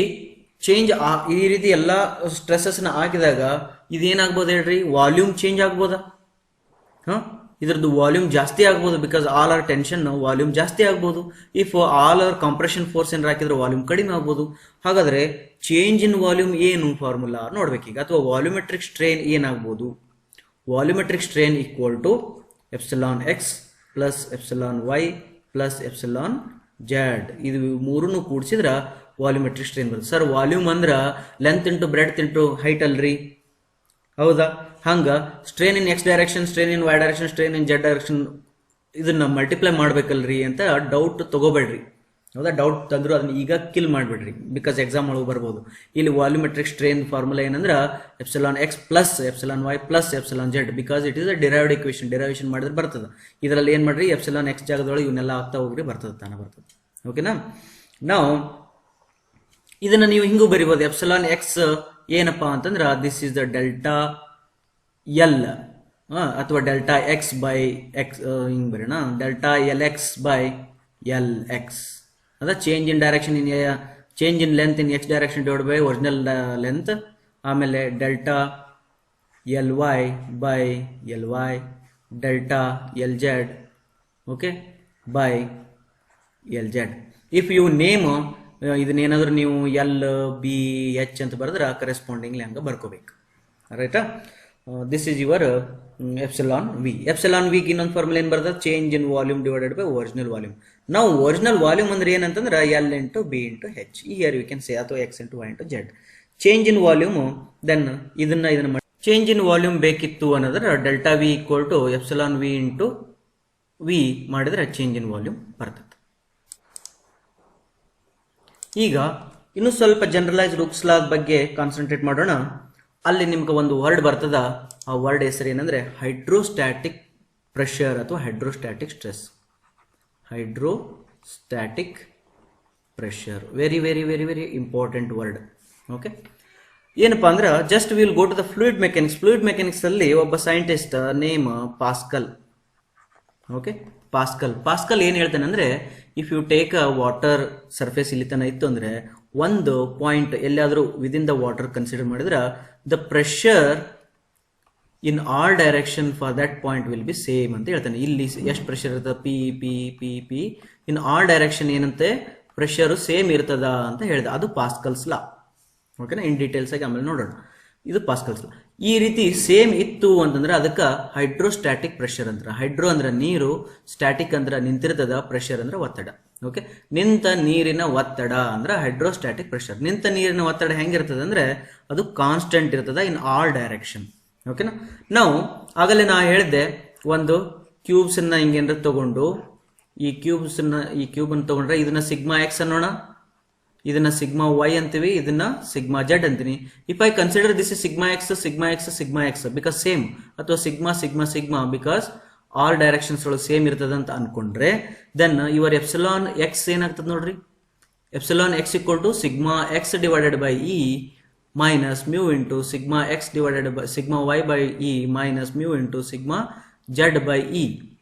[SPEAKER 1] ಚೇಂಜ್ ಈ ರೀತಿ ಎಲ್ಲ ಸ್ಟ್ರೆಸಸ್ ನ ಹಾಕಿದಾಗ ಇದೇನಾಗ್ಬೋದು ಹೇಳ್ರಿ, ವಾಲ್ಯೂಮ್ ಚೇಂಜ್ ಆಗ್ಬೋದಾ? ಇದ್ರದ್ದು ವಾಲ್ಯೂಮ್ ಜಾಸ್ತಿ ಆಗ್ಬೋದು. Because all are tension volume ಜಾಸ್ತಿ ಆಗ್ಬೋದು. If all are compression force ಏನಾರ ಹಾಕಿದ್ರೆ ವಾಲ್ಯೂಮ್ ಕಡಿಮೆ ಆಗ್ಬೋದು. ಹಾಗಾದ್ರೆ ಚೇಂಜ್ ಇನ್ ವಾಲ್ಯೂಮ್ ಏನು ಫಾರ್ಮುಲಾ ನೋಡ್ಬೇಕೀಗ. ಅಥವಾ ವಾಲ್ಯೂಮೆಟ್ರಿಕ್ ಸ್ಟ್ರೇನ್ ಏನಾಗ್ಬೋದು? Volumetric strain equal to epsilon x plus epsilon y plus epsilon z. ಇದು ಮೂರನ್ನು ಕೂಡಿಸಿದ್ರ ವಾಲ್ಯೂಮೆಟ್ರಿಕ್ ಸ್ಟ್ರೇನ್ ಬರುತ್ತೆ. ಸರ್ ವಾಲ್ಯೂಮ್ ಅಂದ್ರ length into breadth into height ಅಲ್ರಿ, ಹೌದಾ? ಹಂಗ strain in x direction, strain in y direction, strain in Z direction ಇದನ್ನ multiply ಮಾಡ್ಬೇಕಲ್ರಿ ಅಂತ ಡೌಟ್ ತಗೋಬೇಡ್ರಿ. ಹೌದಾ? ಡೌಟ್ ತಂದ್ರು ಅದನ್ನ ಈಗ ಕಿಲ್ ಮಾಡ್ಬಿಡ್ರಿ. ಬಿಕಾಸ್ ಎಕ್ಸಾಮ್ ಒಳಗೆ ಬರ್ಬೋದು. ಇಲ್ಲಿ ವಾಲ್ಯೂಮೆಟ್ರಿಕ್ ಸ್ಟ್ರೇನ್ ಫಾರ್ಮುಲಾ ಏನಂದ್ರ epsilon x plus epsilon y plus epsilon z. Because it is a derived equation. Derivation ಮಾಡಿದ್ರೆ ಬರ್ತದೆ. ಇದರಲ್ಲಿ ಏನ್ ಮಾಡ್ರಿ, ಎಪ್ಸಿಲಾನ್ ಎಕ್ಸ್ ಜಾಗದೊಳಗೆ ಇವನ್ನೆಲ್ಲ ಆಗ್ತಾ ಹೋಗ್ರಿ, ಬರ್ತದೆ, ತಾನೇ ಬರ್ತದೆ. ಓಕೆನಾ? ನಾವು ಇದನ್ನ ನೀವು ಹಿಂಗೂ ಬರಿಬೋದು. ಎಪ್ಸಿಲಾನ್ ಎಕ್ಸ್ ಏನಪ್ಪಾ ಅಂತಂದ್ರ this is the delta l ಅಥವಾ ಡೆಲ್ಟಾ ಎಕ್ಸ್ ಬೈ ಎಕ್ಸ್, ಹಿಂಗ್ ಬರೋಣ. Delta l x by l x ಅದ change in direction in change in length in x direction divide by original length. ಆಮೇಲೆ delta l y by l y delta l z, okay, by l z. If you name ಇದನ್ನೇನಾದ್ರೂ ನೀವು l B H ಅಂತ ಬರೆದ್ರೆ ಕರೆಸ್ಪಾಂಡಿಂಗ್ಲಿ ಹಂಗ ಬರ್ಕೋಬೇಕು. ರೈಟಾ? This is your epsilon v. Epsilon ವಿಗೆ ಇನ್ನೊಂದು ಫಾರ್ಮುಲಾ ಏನ್ ಬರ್ತದೆ, change in volume divided by original volume. ನಾವು ಒರಿಜಿನಲ್ ವಾಲ್ಯೂಮ್ ಅಂದ್ರೆ ಏನಂತಂದ್ರೆ l into b into h, here you can say, ಅಥವಾ x into y into z. Change in volume then ಇದನ್ನ change in volume ಬೇಕಿತ್ತು ಅನ್ನೋದ್ರೆ delta v equal to epsilon v into v ಮಾಡಿದ್ರೆ change in volume ಬರ್ತದೆ. ಈಗ ಇನ್ನು ಸ್ವಲ್ಪ generalised Hooke's ಲಾ ಬಗ್ಗೆ ಕಾನ್ಸಂಟ್ರೇಟ್ ಮಾಡೋಣ. ಅಲ್ಲಿ ನಿಮ್ಗೆ ಒಂದು ವರ್ಡ್ ಬರ್ತದ. ಆ ವರ್ಡ್ ಹೆಸರು ಏನಂದ್ರೆ ಹೈಡ್ರೋಸ್ಟ್ಯಾಟಿಕ್ ಪ್ರೆಷರ್ ಅಥವಾ hydrostatic stress. Hydrostatic pressure, very very very very important word. Okay, ಏನಪ್ಪಾ ಅಂದ್ರೆ just will go to the fluid mechanics. Fluid mechanics ಅಲ್ಲಿ ಒಬ್ಬ scientist name Pascal. Okay, Pascal ಏನ್ ಹೇಳ್ತಾನೆ ಅಂದ್ರೆ, if you take a water surface ಇಲ್ಲಿ ತನ ಇತ್ತು ಅಂದ್ರೆ ಒಂದು ಪಾಯಿಂಟ್ ಎಲ್ಲಾದ್ರೂ ವಿದಿನ್ ದ ವಾಟರ್ ಕನ್ಸಿಡರ್ ಮಾಡಿದ್ರೆ the pressure in all direction for that point will be same ಅಂತ ಹೇಳ್ತಾನೆ. ಇಲ್ಲಿ ಎಷ್ಟು ಪ್ರೆಷರ್ ಇರ್ತದೆ, P P P P in all direction ಏನಂತೆ ಪ್ರೆಷರ್ ಸೇಮ್ ಇರ್ತದ ಅಂತ ಹೇಳಿದ. ಅದು ಪಾಸ್ಕಲ್ಸ್ ಲಾ. ಓಕೆನಾ? ಇನ್ ಡೀಟೇಲ್ಸ್ ಆಗಿ ಆಮೇಲೆ ನೋಡೋಣ. ಇದು ಪಾಸ್ಕಲ್ಸ್ ಲಾ. ಈ ರೀತಿ ಸೇಮ್ ಇತ್ತು ಅಂತಂದ್ರೆ ಅದಕ್ಕೆ ಹೈಡ್ರೋಸ್ಟ್ಯಾಟಿಕ್ ಪ್ರೆಷರ್ ಅಂತಾರೆ. ಹೈಡ್ರೋ ಅಂದ್ರೆ ನೀರು, ಸ್ಟ್ಯಾಟಿಕ್ ಅಂದ್ರೆ ನಿಂತಿರ್ತದ, ಪ್ರೆಷರ್ ಅಂದ್ರೆ ಒತ್ತಡ. ಓಕೆ, ನಿಂತ ನೀರಿನ ಒತ್ತಡ ಅಂದ್ರೆ ಹೈಡ್ರೋಸ್ಟ್ಯಾಟಿಕ್ ಪ್ರೆಷರ್. ನಿಂತ ನೀರಿನ ಒತ್ತಡ ಹೆಂಗಿರ್ತದೆ ಅಂದ್ರೆ ಅದು ಕಾನ್ಸ್ಟೆಂಟ್ ಇರ್ತದ ಇನ್ ಆಲ್ ಡೈರೆಕ್ಷನ್. ಓಕೆನಾ, ನಾವು ಆಗಲೇ ನಾ ಹೇಳಿದ್ದೆ ಒಂದು ಕ್ಯೂಬ್ಸ್ ಅನ್ನ ಹಿಂಗೇನ್ರ ತಗೊಂಡು ಈ ಕ್ಯೂಬ್ ಅನ್ನು ತಗೊಂಡ್ರೆ ಇದನ್ನ ಸಿಗ್ಮಾ ಎಕ್ಸ್ ಅನ್ನೋಣ, ಇದನ್ನ ಸಿಗ್ಮಾ ವೈ ಅಂತೀವಿ, ಇದನ್ನ ಸಿಗ್ಮಾ ಜೆಡ್ ಅಂತೀನಿ. If I consider this is sigma x sigma x sigma x because same, ಅಥವಾ sigma sigma sigma because all directions ಒಳಗೆ ಸೇಮ್ ಇರ್ತದ ಅಂತ ಅನ್ಕೊಂಡ್ರೆ ದೆನ್ ಯುವರ್ ಎಪ್ಸಿಲಾನ್ ಎಕ್ಸ್ ಏನಾಗ್ತದೆ ನೋಡ್ರಿ. Epsilon x equal to sigma x divided by E minus mu into sigma x divided by sigma y by E minus mu into sigma z by E.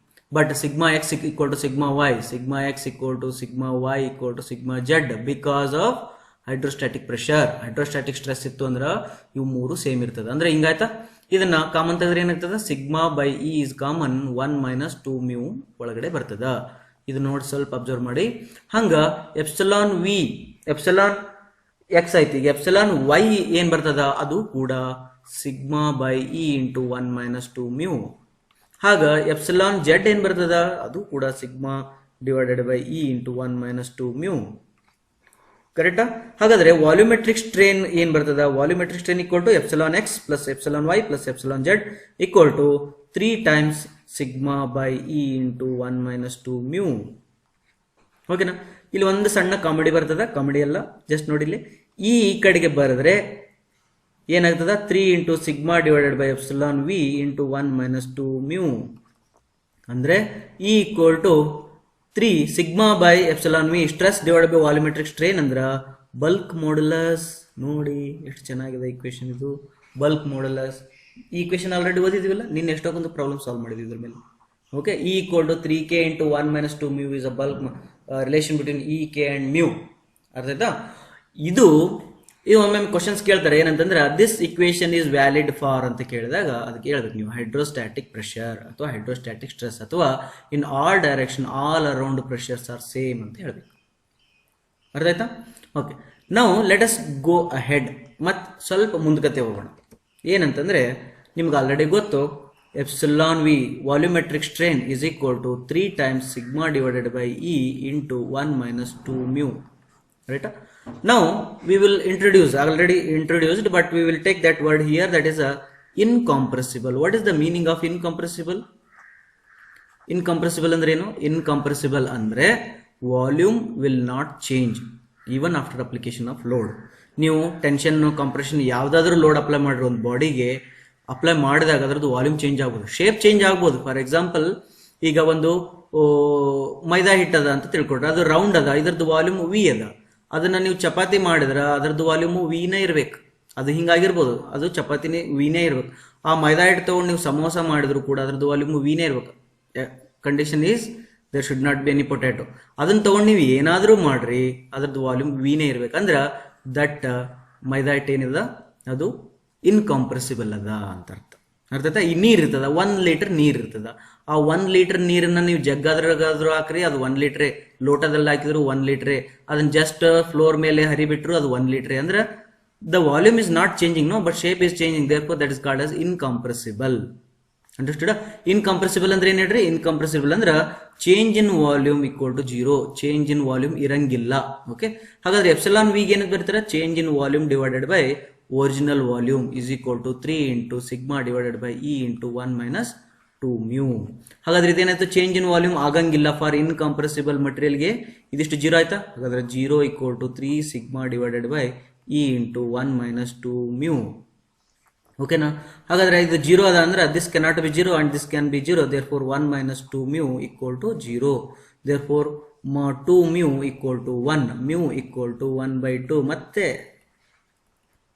[SPEAKER 1] But sigma x equal to sigma y, sigma x equal to sigma y equal to sigma z because of hydrostatic pressure. Hydrostatic stress ಇತ್ತು ಅಂದ್ರೆ ಇವು ಮೂರು same ಇರ್ತದೆ. ಅಂದ್ರೆ ಹಿಂಗಾಯ್ತಾ, ಇದನ್ನ common ತೆಗೆದ್ರೆ ಏನಾಗ್ತದೆ, sigma by E is common 1 minus 2 mu ಒಳಗಡೆ ಬರ್ತದ. ಇದು ನೋಡಿ ಸ್ವಲ್ಪ ಅಬ್ಸರ್ವ್ ಮಾಡಿ. ಹಂಗ ಎಪ್ಸಿಲಾನ್ ವಿ ಎಪ್ಸಿಲಾನ್ ಎಕ್ಸ್ ಐತಿ, ಈಗ ಎಪ್ಸಿಲಾನ್ ವೈ ಏನ್ ಬರ್ತದ ಅದು ಕೂಡ sigma by E into 1 minus 2 mu. ಹಾಗ ಎಪ್ಸಿಲಾನ್ ಜೆಡ್ ಏನ್ ಬರ್ತದ ಅದು ಕೂಡ sigma divided by E into 1 minus 2 mu. ಕರೆಕ್ಟಾ? ಹಾಗಾದ್ರೆ ವಾಲ್ಯೂಮೆಟ್ರಿಕ್ ಸ್ಟ್ರೇನ್ ಏನ್ ಬರ್ತದ, volumetric strain equal to epsilon x plus epsilon y plus epsilon z equal to 3 times sigma by E into 1 minus 2 mu. ಓಕೆನಾ, ಇಲ್ಲಿ ಒಂದು ಸಣ್ಣ ಕಾಮಿಡಿ ಬರ್ತದ, comedy ಅಲ್ಲ ಜಸ್ಟ್ ನೋಡಿಲಿ, ಈ ಕಡೆಗೆ ಬರೆದ್ರೆ ಏನಾಗ್ತದ 3 into sigma divided by epsilon v into 1 minus 2 mu. ಅಂದ್ರೆ E equal to 3 sigma by epsilon v stress divided by volumetric strain ಅಂದ್ರ ಬಲ್ಕ್ ಮಾಡ್ಯುಲಸ್. ನೋಡಿ ಎಷ್ಟು ಚೆನ್ನಾಗಿದೆ ಈಕ್ವೇಶನ್ ಇದು, ಬಲ್ಕ್ ಮಾಡ್ಯುಲಸ್. ಈ ಈಕ್ವೇಶನ್ ಆಲ್ರೆಡಿ ಓದಿದಿವಲ್ಲ, ನಿನ್ನೆ ಎಷ್ಟೊಂದು ಪ್ರಾಬ್ಲಮ್ ಸಾಲ್ವ್ ಮಾಡಿದ್ವಿ ಇದ್ರ ಮೇಲೆ. Okay, E equal to 3k into 1 minus 2 mu is a bulk relation between E K and mu. ಅರ್ಥ ಆಯ್ತಾ? ಇದು ಒಮ್ಮೆ ಕ್ವಶನ್ಸ್ ಕೇಳ್ತಾರೆ ಏನಂತಂದ್ರೆ this equation is valid for ಅಂತ ಕೇಳಿದಾಗ ಅದಕ್ಕೆ ಹೇಳ್ಬೇಕು ನೀವು ಹೈಡ್ರೋಸ್ಟ್ಯಾಟಿಕ್ ಪ್ರೆಷರ್ ಅಥವಾ ಹೈಡ್ರೋಸ್ಟ್ಯಾಟಿಕ್ ಸ್ಟ್ರೆಸ್ ಅಥವಾ ಇನ್ all direction all around pressures are same ಅಂತ ಹೇಳ್ಬೇಕು. ಅರ್ಥ ಆಯ್ತಾ? ಓಕೆ, ನಾವು ಲೆಟ್ ಅಸ್ ಗೋ ಅಹೆಡ್, ಮತ್ ಸ್ವಲ್ಪ ಮುಂದ್ಕತೆ ಹೋಗೋಣ. ಏನಂತಂದ್ರೆ ನಿಮ್ಗೆ ಆಲ್ರೆಡಿ ಗೊತ್ತು, epsilon v volumetric strain is equal to 3 times sigma divided by E into 1 minus 2 mu. Right? Now we will introduce, already introduced, but we will take that word here, that is a incompressible. What is the meaning of incompressible? Incompressible ಅಂದ್ರೆ ಏನು? Incompressible ಅಂದ್ರೆ volume will not change even after application off load. ನೀವು tension compression ಯಾವ್ದಾದ್ರು load apply ಮಾಡಿರೋ ಒಂದು ಬಾಡಿಗೆ apply ಮಾಡಿದಾಗ ಅದರದ್ದು ವಾಲ್ಯೂಮ್ ಚೇಂಜ್ ಆಗ್ಬೋದು, ಶೇಪ್ ಚೇಂಜ್ ಆಗ್ಬೋದು. ಫಾರ್ ಎಕ್ಸಾಂಪಲ್ ಈಗ ಒಂದು ಮೈದಾ ಹಿಟ್ಟದ ಅಂತ ತಿಳ್ಕೊಟ್ರೆ ಅದು ರೌಂಡ್ ಅದ, ಇದರದ್ದು ವಾಲ್ಯೂಮ್ ವಿ ಅದ. ಅದನ್ನ ನೀವು ಚಪಾತಿ ಮಾಡಿದ್ರ ಅದರದ್ದು ವಾಲ್ಯೂಮ್ ವಿನೇ ಇರ್ಬೇಕು, ಅದು ಹಿಂಗಾಗಿರ್ಬೋದು, ಅದು ಚಪಾತಿನೇ ವಿನೇ ಇರ್ಬೇಕು. ಆ ಮೈದಾ ಹಿಟ್ಟು ತಗೊಂಡು ನೀವು ಸಮೋಸ ಮಾಡಿದ್ರು ಕೂಡ ಅದರದ್ದು ವಾಲ್ಯೂಮ್ ವಿನೇ ಇರ್ಬೇಕು. Condition is there should not be any potato. ಅದನ್ನ ತಗೊಂಡು ನೀವು ಏನಾದ್ರೂ ಮಾಡ್ರಿ ಅದರದ್ದು ವಾಲ್ಯೂಮ್ ವಿನೇ ಇರ್ಬೇಕು. ಅಂದ್ರ ದಟ್ ಮೈದಾ ಹಿಟ್ಟು ಏನಿದ ಅದು ಇನ್ಕಾಂಪ್ರೆಸಿಬಲ್ ಅದ ಅಂತ ಅರ್ಥ. ಅರ್ಥಾಯ್ತಾ? ಈ ನೀರ್ ಇರ್ತದ, 1 ಲೀಟರ್ ನೀರ್ ಇರ್ತದ. ಆ 1 ಲೀಟರ್ ನೀರನ್ನ ನೀವು ಜಗ್ಗಾದ್ರಾಗಾದ್ರೂ ಹಾಕ್ರಿ ಅದು 1 ಲೀಟ್ರೆ, ಲೋಟದಲ್ಲಿ ಹಾಕಿದ್ರು 1 ಲೀಟ್ರೆ, ಅದನ್ನ ಜಸ್ಟ್ ಫ್ಲೋರ್ ಮೇಲೆ ಹರಿಬಿಟ್ರು ಅದು 1 ಲೀಟ್ರೆ. ಅಂದ್ರೆ the volume is not changing, no, but shape is changing. Therefore that is called as incompressible. Understood? Incompressible ಅಂದ್ರೆ ಏನ್ ಹೇಳ್ರಿ? ಇನ್ಕಾಂಪ್ರೆಸಿಬಲ್ ಅಂದ್ರ change in volume equal to 0, change in volume ಇರಂಗಿಲ್ಲ. ಓಕೆ, ಹಾಗಾದ್ರೆ epsilon v ಏನಕ್ಕೆ ಬರ್ತಾರೆ? Change in volume divided by original volume is equal to 3 into sigma divided by E into 1 minus 2 mu. ಹಾಗಾದ್ರೆ ಇದೇನಾಯ್ತು? ಚೇಂಜ್ ಇನ್ ವಾಲ್ಯೂಮ್ ಆಗಂಗಿಲ್ಲ for incompressible ಮಟೀರಿಯಲ್ಗೆ. ಇದಿಷ್ಟು 0 ಆಯ್ತಾ? ಹಾಗಾದ್ರೆ 0 equal to 3 sigma divided by E into 1 minus 2 mu. ಓಕೆನಾ? ಹಾಗಾದ್ರೆ ಇದು 0 ಅದ ಅಂದ್ರೆ this cannot be 0 and this can be 0. Therefore 1 minus 2 mu equal to 0. Therefore 2 mu equal to 1, mu equal to 1/2. ಮತ್ತೆ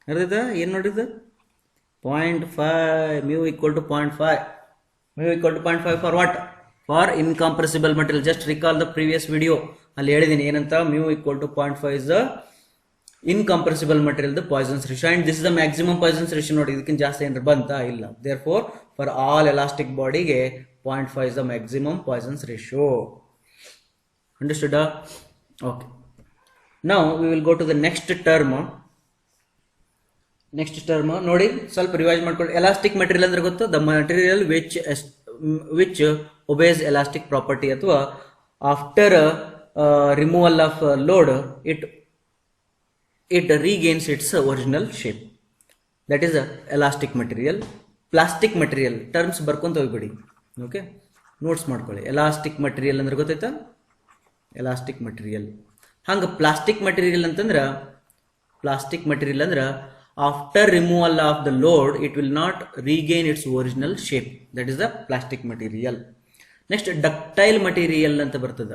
[SPEAKER 1] ಅರ್ಧ ಏನ್ ನೋಡಿದ 0.5, mu equal to 0.5. Mu equal to 0.5 for what? For incompressible material. Just recall the previous video. ಅಲ್ಲಿ ಹೇಳಿದೀನಿ ಏನಂತ, mu equal to 0.5 is the incompressible material, the Poisson's ratio, and this is the maximum Poisson's ratio. ನೋಡಿ, ಇದಕ್ಕಿಂತ ಜಾಸ್ತಿ ಏನಾರ ಬಂತಾ? ಇಲ್ಲ. Therefore for all elastic body ಗೆ 0.5 is the maximum Poisson's ratio. Understood? Okay. Now we will go to the next term. Next term ನೋಡಿ, ಸ್ವಲ್ಪ revise ಮಾಡ್ಕೊಳ್ಳಿ. ಎಲಾಸ್ಟಿಕ್ ಮೆಟೀರಿಯಲ್ ಅಂದ್ರೆ ಗೊತ್ತು, the material which obeys elastic property, ಅಥವಾ after removal of load it regains its original shape. That is a elastic material. Plastic material terms ಬರ್ಕೊಂತ ಹೋಗ್ಬಿಡಿ. Okay, notes ಮಾಡ್ಕೊಳ್ಳಿ. Elastic material ಅಂದ್ರೆ ಗೊತ್ತಾಯ್ತಾ? Elastic material. ಹಂಗ plastic material ಅಂತಂದ್ರ, plastic material ಅಂದ್ರ after removal of the load it will not regain its original shape. That is the plastic material. Next ductile material ಅಂತ ಬರ್ತದ.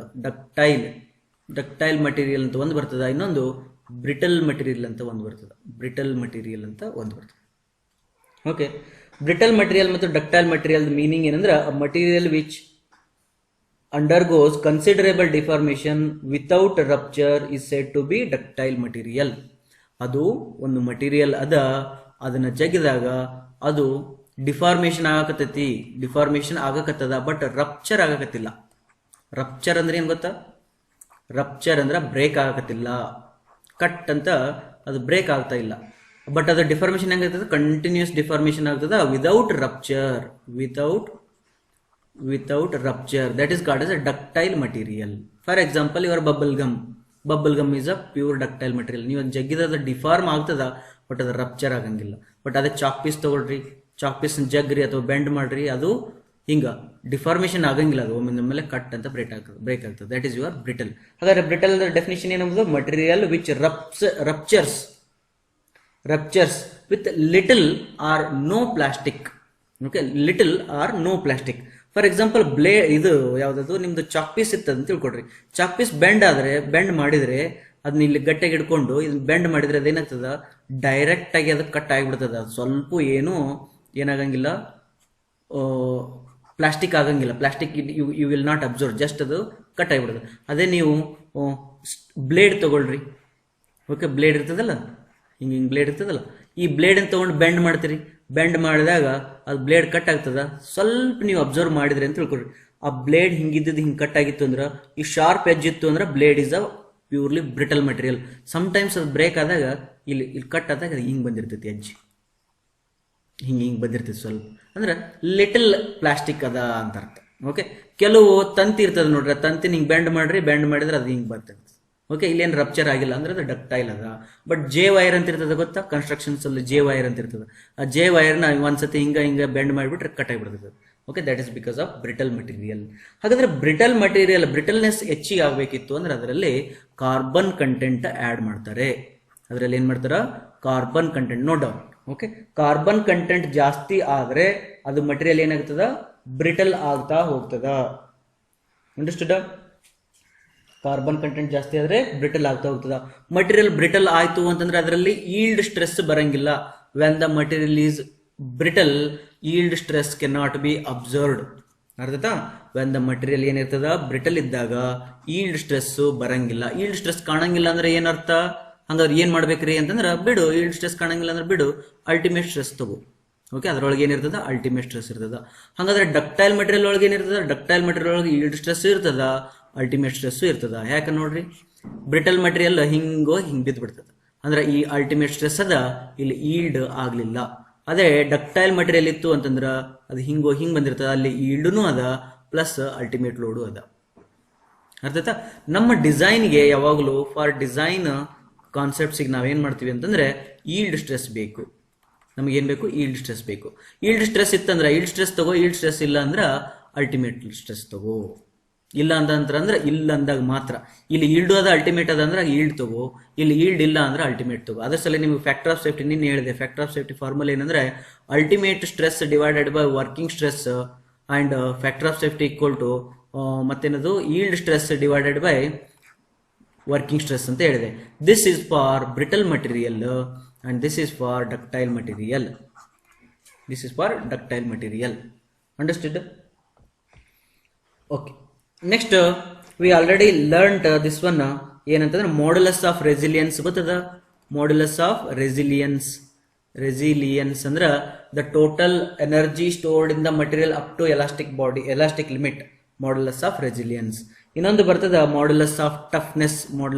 [SPEAKER 1] Ductile material ಅಂತ ಒಂದು ಬರ್ತದ, ಇನ್ನೊಂದು ಬ್ರಿಟಲ್ ಮಟೀರಿಯಲ್ ಅಂತ ಒಂದು ಬರ್ತದೆ. ಬ್ರಿಟಲ್ ಮಟೀರಿಯಲ್ ಅಂತ ಒಂದು ಬರ್ತದೆ. ಓಕೆ, ಬ್ರಿಟಲ್ ಮಟೀರಿಯಲ್ ಮತ್ತು ಡಕ್ಟೈಲ್ ಮಟೀರಿಯಲ್ ಮೀನಿಂಗ್ ಏನಂದ್ರೆ, material which undergoes considerable deformation without rupture is said to be ductile material. ಅದು ಒಂದು ಮಟೀರಿಯಲ್ ಅದ, ಅದನ್ನ ಜಗಿದಾಗ ಅದು ಡಿಫಾರ್ಮೇಶನ್ ಆಗಕತ್ತದ, ಬಟ್ ರಪ್ಚರ್ ಆಗಕತ್ತಿಲ್ಲ. ರಪ್ಚರ್ ಅಂದ್ರೆ ಏನ್ ಗೊತ್ತಾ? ರಪ್ಚರ್ ಅಂದ್ರೆ ಬ್ರೇಕ್ ಆಗಕತ್ತಿಲ್ಲ, ಕಟ್ ಅಂತ ಅದು ಬ್ರೇಕ್ ಆಗ್ತಾ ಇಲ್ಲ. ಬಟ್ ಅದು ಡಿಫಾರ್ಮೇಶನ್ ಹೆಂಗಾಗ್ತದೆ? ಕಂಟಿನ್ಯೂಸ್ ಡಿಫಾರ್ಮೇಶನ್ ಆಗ್ತದ without rupture. That is called as a ductile material. For example, your bubble gum is a pure ductile material. ನೀವು ಜಗ್ಗಿದ ಡಿಫಾರ್ಮ್ ಆಗ್ತದ, ಬಟ್ ಅದು ರಪ್ಚರ್ ಆಗಂಗಿಲ್ಲ. ಬಟ್ ಅದೇ ಚಾಕ್ ಪೀಸ್ ತಗೊಳ್ರಿ, ಚಾಕ್ ಪೀಸ್ ಜಗ್ರಿ ಅಥವಾ bend ಮಾಡ್ರಿ, ಅದು ಹಿಂಗ ಡಿಫಾರ್ಮೇಶನ್ ಆಗಂಗಿಲ್ಲ. ಅದು ಒಮ್ಮೆ ಕಟ್ ಅಂತ ಬ್ರೇಕ್ ಆಗ್ತದೆ. That is your brittle. ಹಾಗಾದ್ರೆ ಬ್ರಿಟಲ್ ಡೆಫಿನೇಷನ್ ಏನಂಬುದು? Material which ruptures with little or no plastic. Okay, little or no plastic. For example, ಇದು ಯಾವ್ದು ನಿಮ್ದು ಚಾಕ್ ಪೀಸ್ ಇರ್ತದೆ ಅಂತ ತಿಳ್ಕೊಡ್ರಿ. ಚಾಕ್ ಪೀಸ್ ಬೆಂಡ್ ಮಾಡಿದ್ರೆ ಅದನ್ನ ಇಲ್ಲಿ ಗಟ್ಟಿಯಾಗಿ ಹಿಡ್ಕೊಂಡು ಇದನ್ನ ಬೆಂಡ್ ಮಾಡಿದ್ರೆ ಅದೇನಾಗ್ತದ? ಡೈರೆಕ್ಟ್ ಆಗಿ ಅದು ಕಟ್ ಆಗಿಬಿಡ್ತದ. ಸ್ವಲ್ಪ ಏನು ಏನಾಗಂಗಿಲ್ಲ, ಪ್ಲಾಸ್ಟಿಕ್ ಆಗಂಗಿಲ್ಲ. Plastic you will not observe, just ಅದು ಕಟ್ ಆಗಿಬಿಡುತ್ತೆ. ಅದೇ ನೀವು ಬ್ಲೇಡ್ ತಗೊಳ್ರಿ. ಓಕೆ, ಬ್ಲೇಡ್ ಇರ್ತದಲ್ಲ, ಹಿಂಗೆ ಬ್ಲೇಡ್ ಇರ್ತದಲ್ಲ, ಈ ಬ್ಲೇಡ್ ಅಂತ ತಗೊಂಡು ಬೆಂಡ್ ಮಾಡ್ತೀರಿ. ಬೆಂಡ್ ಮಾಡಿದಾಗ ಅದು ಬ್ಲೇಡ್ ಕಟ್ ಆಗ್ತದ. ಸ್ವಲ್ಪ ನೀವು ಅಬ್ಸರ್ವ್ ಮಾಡಿದ್ರಿ ಅಂತ ತಿಳ್ಕೊಳ್ರಿ, ಆ ಬ್ಲೇಡ್ ಹಿಂಗಿದ್ದು ಹಿಂಗೆ ಕಟ್ ಆಗಿತ್ತು ಅಂದ್ರೆ, ಈ ಶಾರ್ಪ್ ಎಜ್ ಇತ್ತು ಅಂದ್ರೆ blade is a purely brittle material. Sometimes ಅದು ಬ್ರೇಕ್ ಆದಾಗ ಇಲ್ಲಿ ಕಟ್ ಆದಾಗ ಅದು ಹಿಂಗೆ ಬಂದಿರ್ತೈತಿ, ಎಜ್ ಹಿಂಗೆ ಬಂದಿರ್ತೈತಿ ಸ್ವಲ್ಪ, ಅಂದ್ರೆ ಲಿಟಲ್ ಪ್ಲಾಸ್ಟಿಕ್ ಅದ ಅಂತ ಅರ್ಥ. ಓಕೆ, ಕೆಲವು ತಂತಿ ಇರ್ತದೆ ನೋಡ್ರಿ, ತಂತಿ ಹಿಂಗೆ ಬೆಂಡ್ ಮಾಡಿದ್ರೆ ಅದು ಹಿಂಗೆ ಬರ್ತದೆ. ಓಕೆ, ಇಲ್ಲೇನು ರಪ್ಚರ್ ಆಗಿಲ್ಲ ಅಂದ್ರೆ ಅದು ಡಕ್ಟೈಲ್ ಅದ. ಬಟ್ ಜೆ ವೈರ್ ಅಂತ ಇರ್ತದೆ ಗೊತ್ತಾ? ಕನ್ಸ್ಟ್ರಕ್ಷನ್ಸ್ ಅಲ್ಲಿ ಜೆ ವೈರ್ ಅಂತ ಇರ್ತದೆ. ಆ ಜೆ ವೈರ್ನ ಒಂದ್ಸತಿ ಹಿಂಗ ಬೆಂಡ್ ಮಾಡಿಬಿಟ್ರೆ ಕಟ್ ಆಗಿಬಿಡ್ತದೆ. Okay, that is because of brittle material. Brittle material ಮಟೀರಿಯಲ್ ಬ್ರಿಟಲ್ನೆಸ್ ಹೆಚ್ಚಿಗೆ ಆಗಬೇಕಿತ್ತು ಅಂದ್ರೆ ಅದರಲ್ಲಿ ಕಾರ್ಬನ್ ಕಂಟೆಂಟ್ ಆಡ್ ಮಾಡ್ತಾರೆ. ಅದರಲ್ಲಿ ಏನ್ ಮಾಡ್ತಾರ? Carbon content, no doubt. Okay, carbon content ಜಾಸ್ತಿ ಆದ್ರೆ ಅದು ಮಟೀರಿಯಲ್ ಏನಾಗ್ತದ? ಬ್ರಿಟಲ್ ಆಗ್ತಾ ಹೋಗ್ತದ. ಅಂಡರ್ಸ್ಟುಡ್? ಕಾರ್ಬನ್ ಕಂಟೆಂಟ್ ಜಾಸ್ತಿ ಆದ್ರೆ ಬ್ರಿಟಲ್ ಆಗ್ತಾ ಹೋಗ್ತದ. ಮಟೀರಿಯಲ್ ಬ್ರಿಟಲ್ ಆಯ್ತು ಅಂತಂದ್ರೆ ಅದರಲ್ಲಿ ಈಲ್ಡ್ ಸ್ಟ್ರೆಸ್ ಬರಂಗಿಲ್ಲ. When the material is brittle, yield stress can not be observed. ಅರ್ಥತಾ? ವೆನ್ ದ ಮಟೀರಿಯಲ್ ಏನಿರ್ತದ ಬ್ರಿಟಲ್ ಇದ್ದಾಗ ಈಲ್ಡ್ ಸ್ಟ್ರೆಸ್ ಬರಂಗಿಲ್ಲ. ಈಲ್ಡ್ ಸ್ಟ್ರೆಸ್ ಕಾಣಂಗಿಲ್ಲ ಅಂದ್ರೆ ಏನರ್ಥ? ಹಂಗಾದ್ರೆ ಏನ್ ಮಾಡ್ಬೇಕ್ರಿ ಅಂತಂದ್ರೆ, ಬಿಡು, ಈಲ್ಡ್ ಸ್ಟ್ರೆಸ್ ಕಾಣಂಗಿಲ್ಲ ಅಂದ್ರೆ ಬಿಡು, ಅಲ್ಟಿಮೇಟ್ ಸ್ಟ್ರೆಸ್ ತಗೋ. ಓಕೆ, ಅದ್ರೊಳಗೆ ಏನಿರ್ತದ? ಅಲ್ಟಿಮೇಟ್ ಸ್ಟ್ರೆಸ್ ಇರ್ತದ. ಹಾಗಾದ್ರೆ ಡಕ್ಟೈಲ್ ಮಟೀರಿಯಲ್ ಒಳಗೆ ಏನಿರ್ತದ? ಡಕ್ಟೈಲ್ ಮಟೀರಿಯಲ್ ಒಳಗೆ ಈಲ್ಡ್ ಸ್ಟ್ರೆಸ್ ಇರ್ತದ, ಅಲ್ಟಿಮೇಟ್ ಸ್ಟ್ರೆಸ್ ಇರ್ತದ. ಯಾಕೆ ನೋಡ್ರಿ, ಬ್ರಿಟಲ್ ಮಟೀರಿಯಲ್ ಹಿಂಗ್ ಬಿದ್ದು ಬಿಡ್ತದ ಅಂದ್ರೆ ಈ ಅಲ್ಟಿಮೇಟ್ ಸ್ಟ್ರೆಸ್ ಅದ, ಇಲ್ಲಿ ಈಲ್ಡ್ ಆಗ್ಲಿಲ್ಲ. ಅದೇ ಡಕ್ಟೈಲ್ ಮಟೀರಿಯಲ್ ಇತ್ತು ಅಂತಂದ್ರ ಅದು ಹಿಂಗ್ ಬಂದಿರ್ತದ, ಅಲ್ಲಿ ಈಲ್ಡ್ನು ಅದ ಪ್ಲಸ್ ಅಲ್ಟಿಮೇಟ್ ಲೋಡು ಅದ. ಅರ್ಥಾಯ್ತಾ? ನಮ್ಮ ಡಿಸೈನ್ಗೆ ಯಾವಾಗಲೂ ಫಾರ್ ಡಿಸೈನ್ ಕಾನ್ಸೆಪ್ಟ್ಸಿಗೆ ನಾವೇನ್ ಮಾಡ್ತೀವಿ ಅಂತಂದ್ರೆ ಈಲ್ಡ್ ಸ್ಟ್ರೆಸ್ ಬೇಕು. ನಮಗೇನ್ ಬೇಕು? ಈಲ್ಡ್ ಸ್ಟ್ರೆಸ್ ಬೇಕು. ಈಲ್ಡ್ ಸ್ಟ್ರೆಸ್ ಇತ್ತಂದ್ರೆ ಈಲ್ಡ್ ಸ್ಟ್ರೆಸ್ ತಗೋ, ಈಲ್ಡ್ ಸ್ಟ್ರೆಸ್ ಇಲ್ಲ ಅಂದ್ರೆ ಅಲ್ಟಿಮೇಟ್ ಸ್ಟ್ರೆಸ್ ತಗೋ. ಇಲ್ಲ ಅಂದ್ರೆ ಇಲ್ಲ ಅಂದಾಗ ಮಾತ್ರ. ಇಲ್ಲಿ ಈಲ್ಡ್ ಅದ ಅಲ್ಟಿಮೇಟ್ ಅದ ಅಂದ್ರೆ ಈಲ್ಡ್ ತಗೋ, ಇಲ್ಲಿ ಈಲ್ಡ್ ಇಲ್ಲ ಅಂದ್ರೆ ಅಲ್ಟಿಮೇಟ್ ತಗೋ. ಅದ್ರ ಸಲ ನಿಮಗೆ ಫ್ಯಾಕ್ಟರ್ ಆಫ್ ಸೇಫ್ಟಿ ನಿನ್ನೆ ಹೇಳಿದೆ. ಫ್ಯಾಕ್ಟರ್ ಆಫ್ ಸೇಫ್ಟಿ ಫಾರ್ಮುಲಾ ಏನಂದ್ರೆ ultimate stress divided by working stress and factor of safety equal to ಮತ್ತೇನದು yield stress divided by working stress ಅಂತ ಹೇಳಿದೆ. This is for brittle material and this is for ductile material. Understood? Okay, next we already learned this one. ಏನಂತಂದ್ರೆ modulus of resilience ಗೊತ್ತದ? Modulus of resilience ಅಂದ್ರೆ the total energy stored in the material up to elastic limit, modulus of resilience. ಇನ್ನೊಂದು ಬರ್ತದ modulus of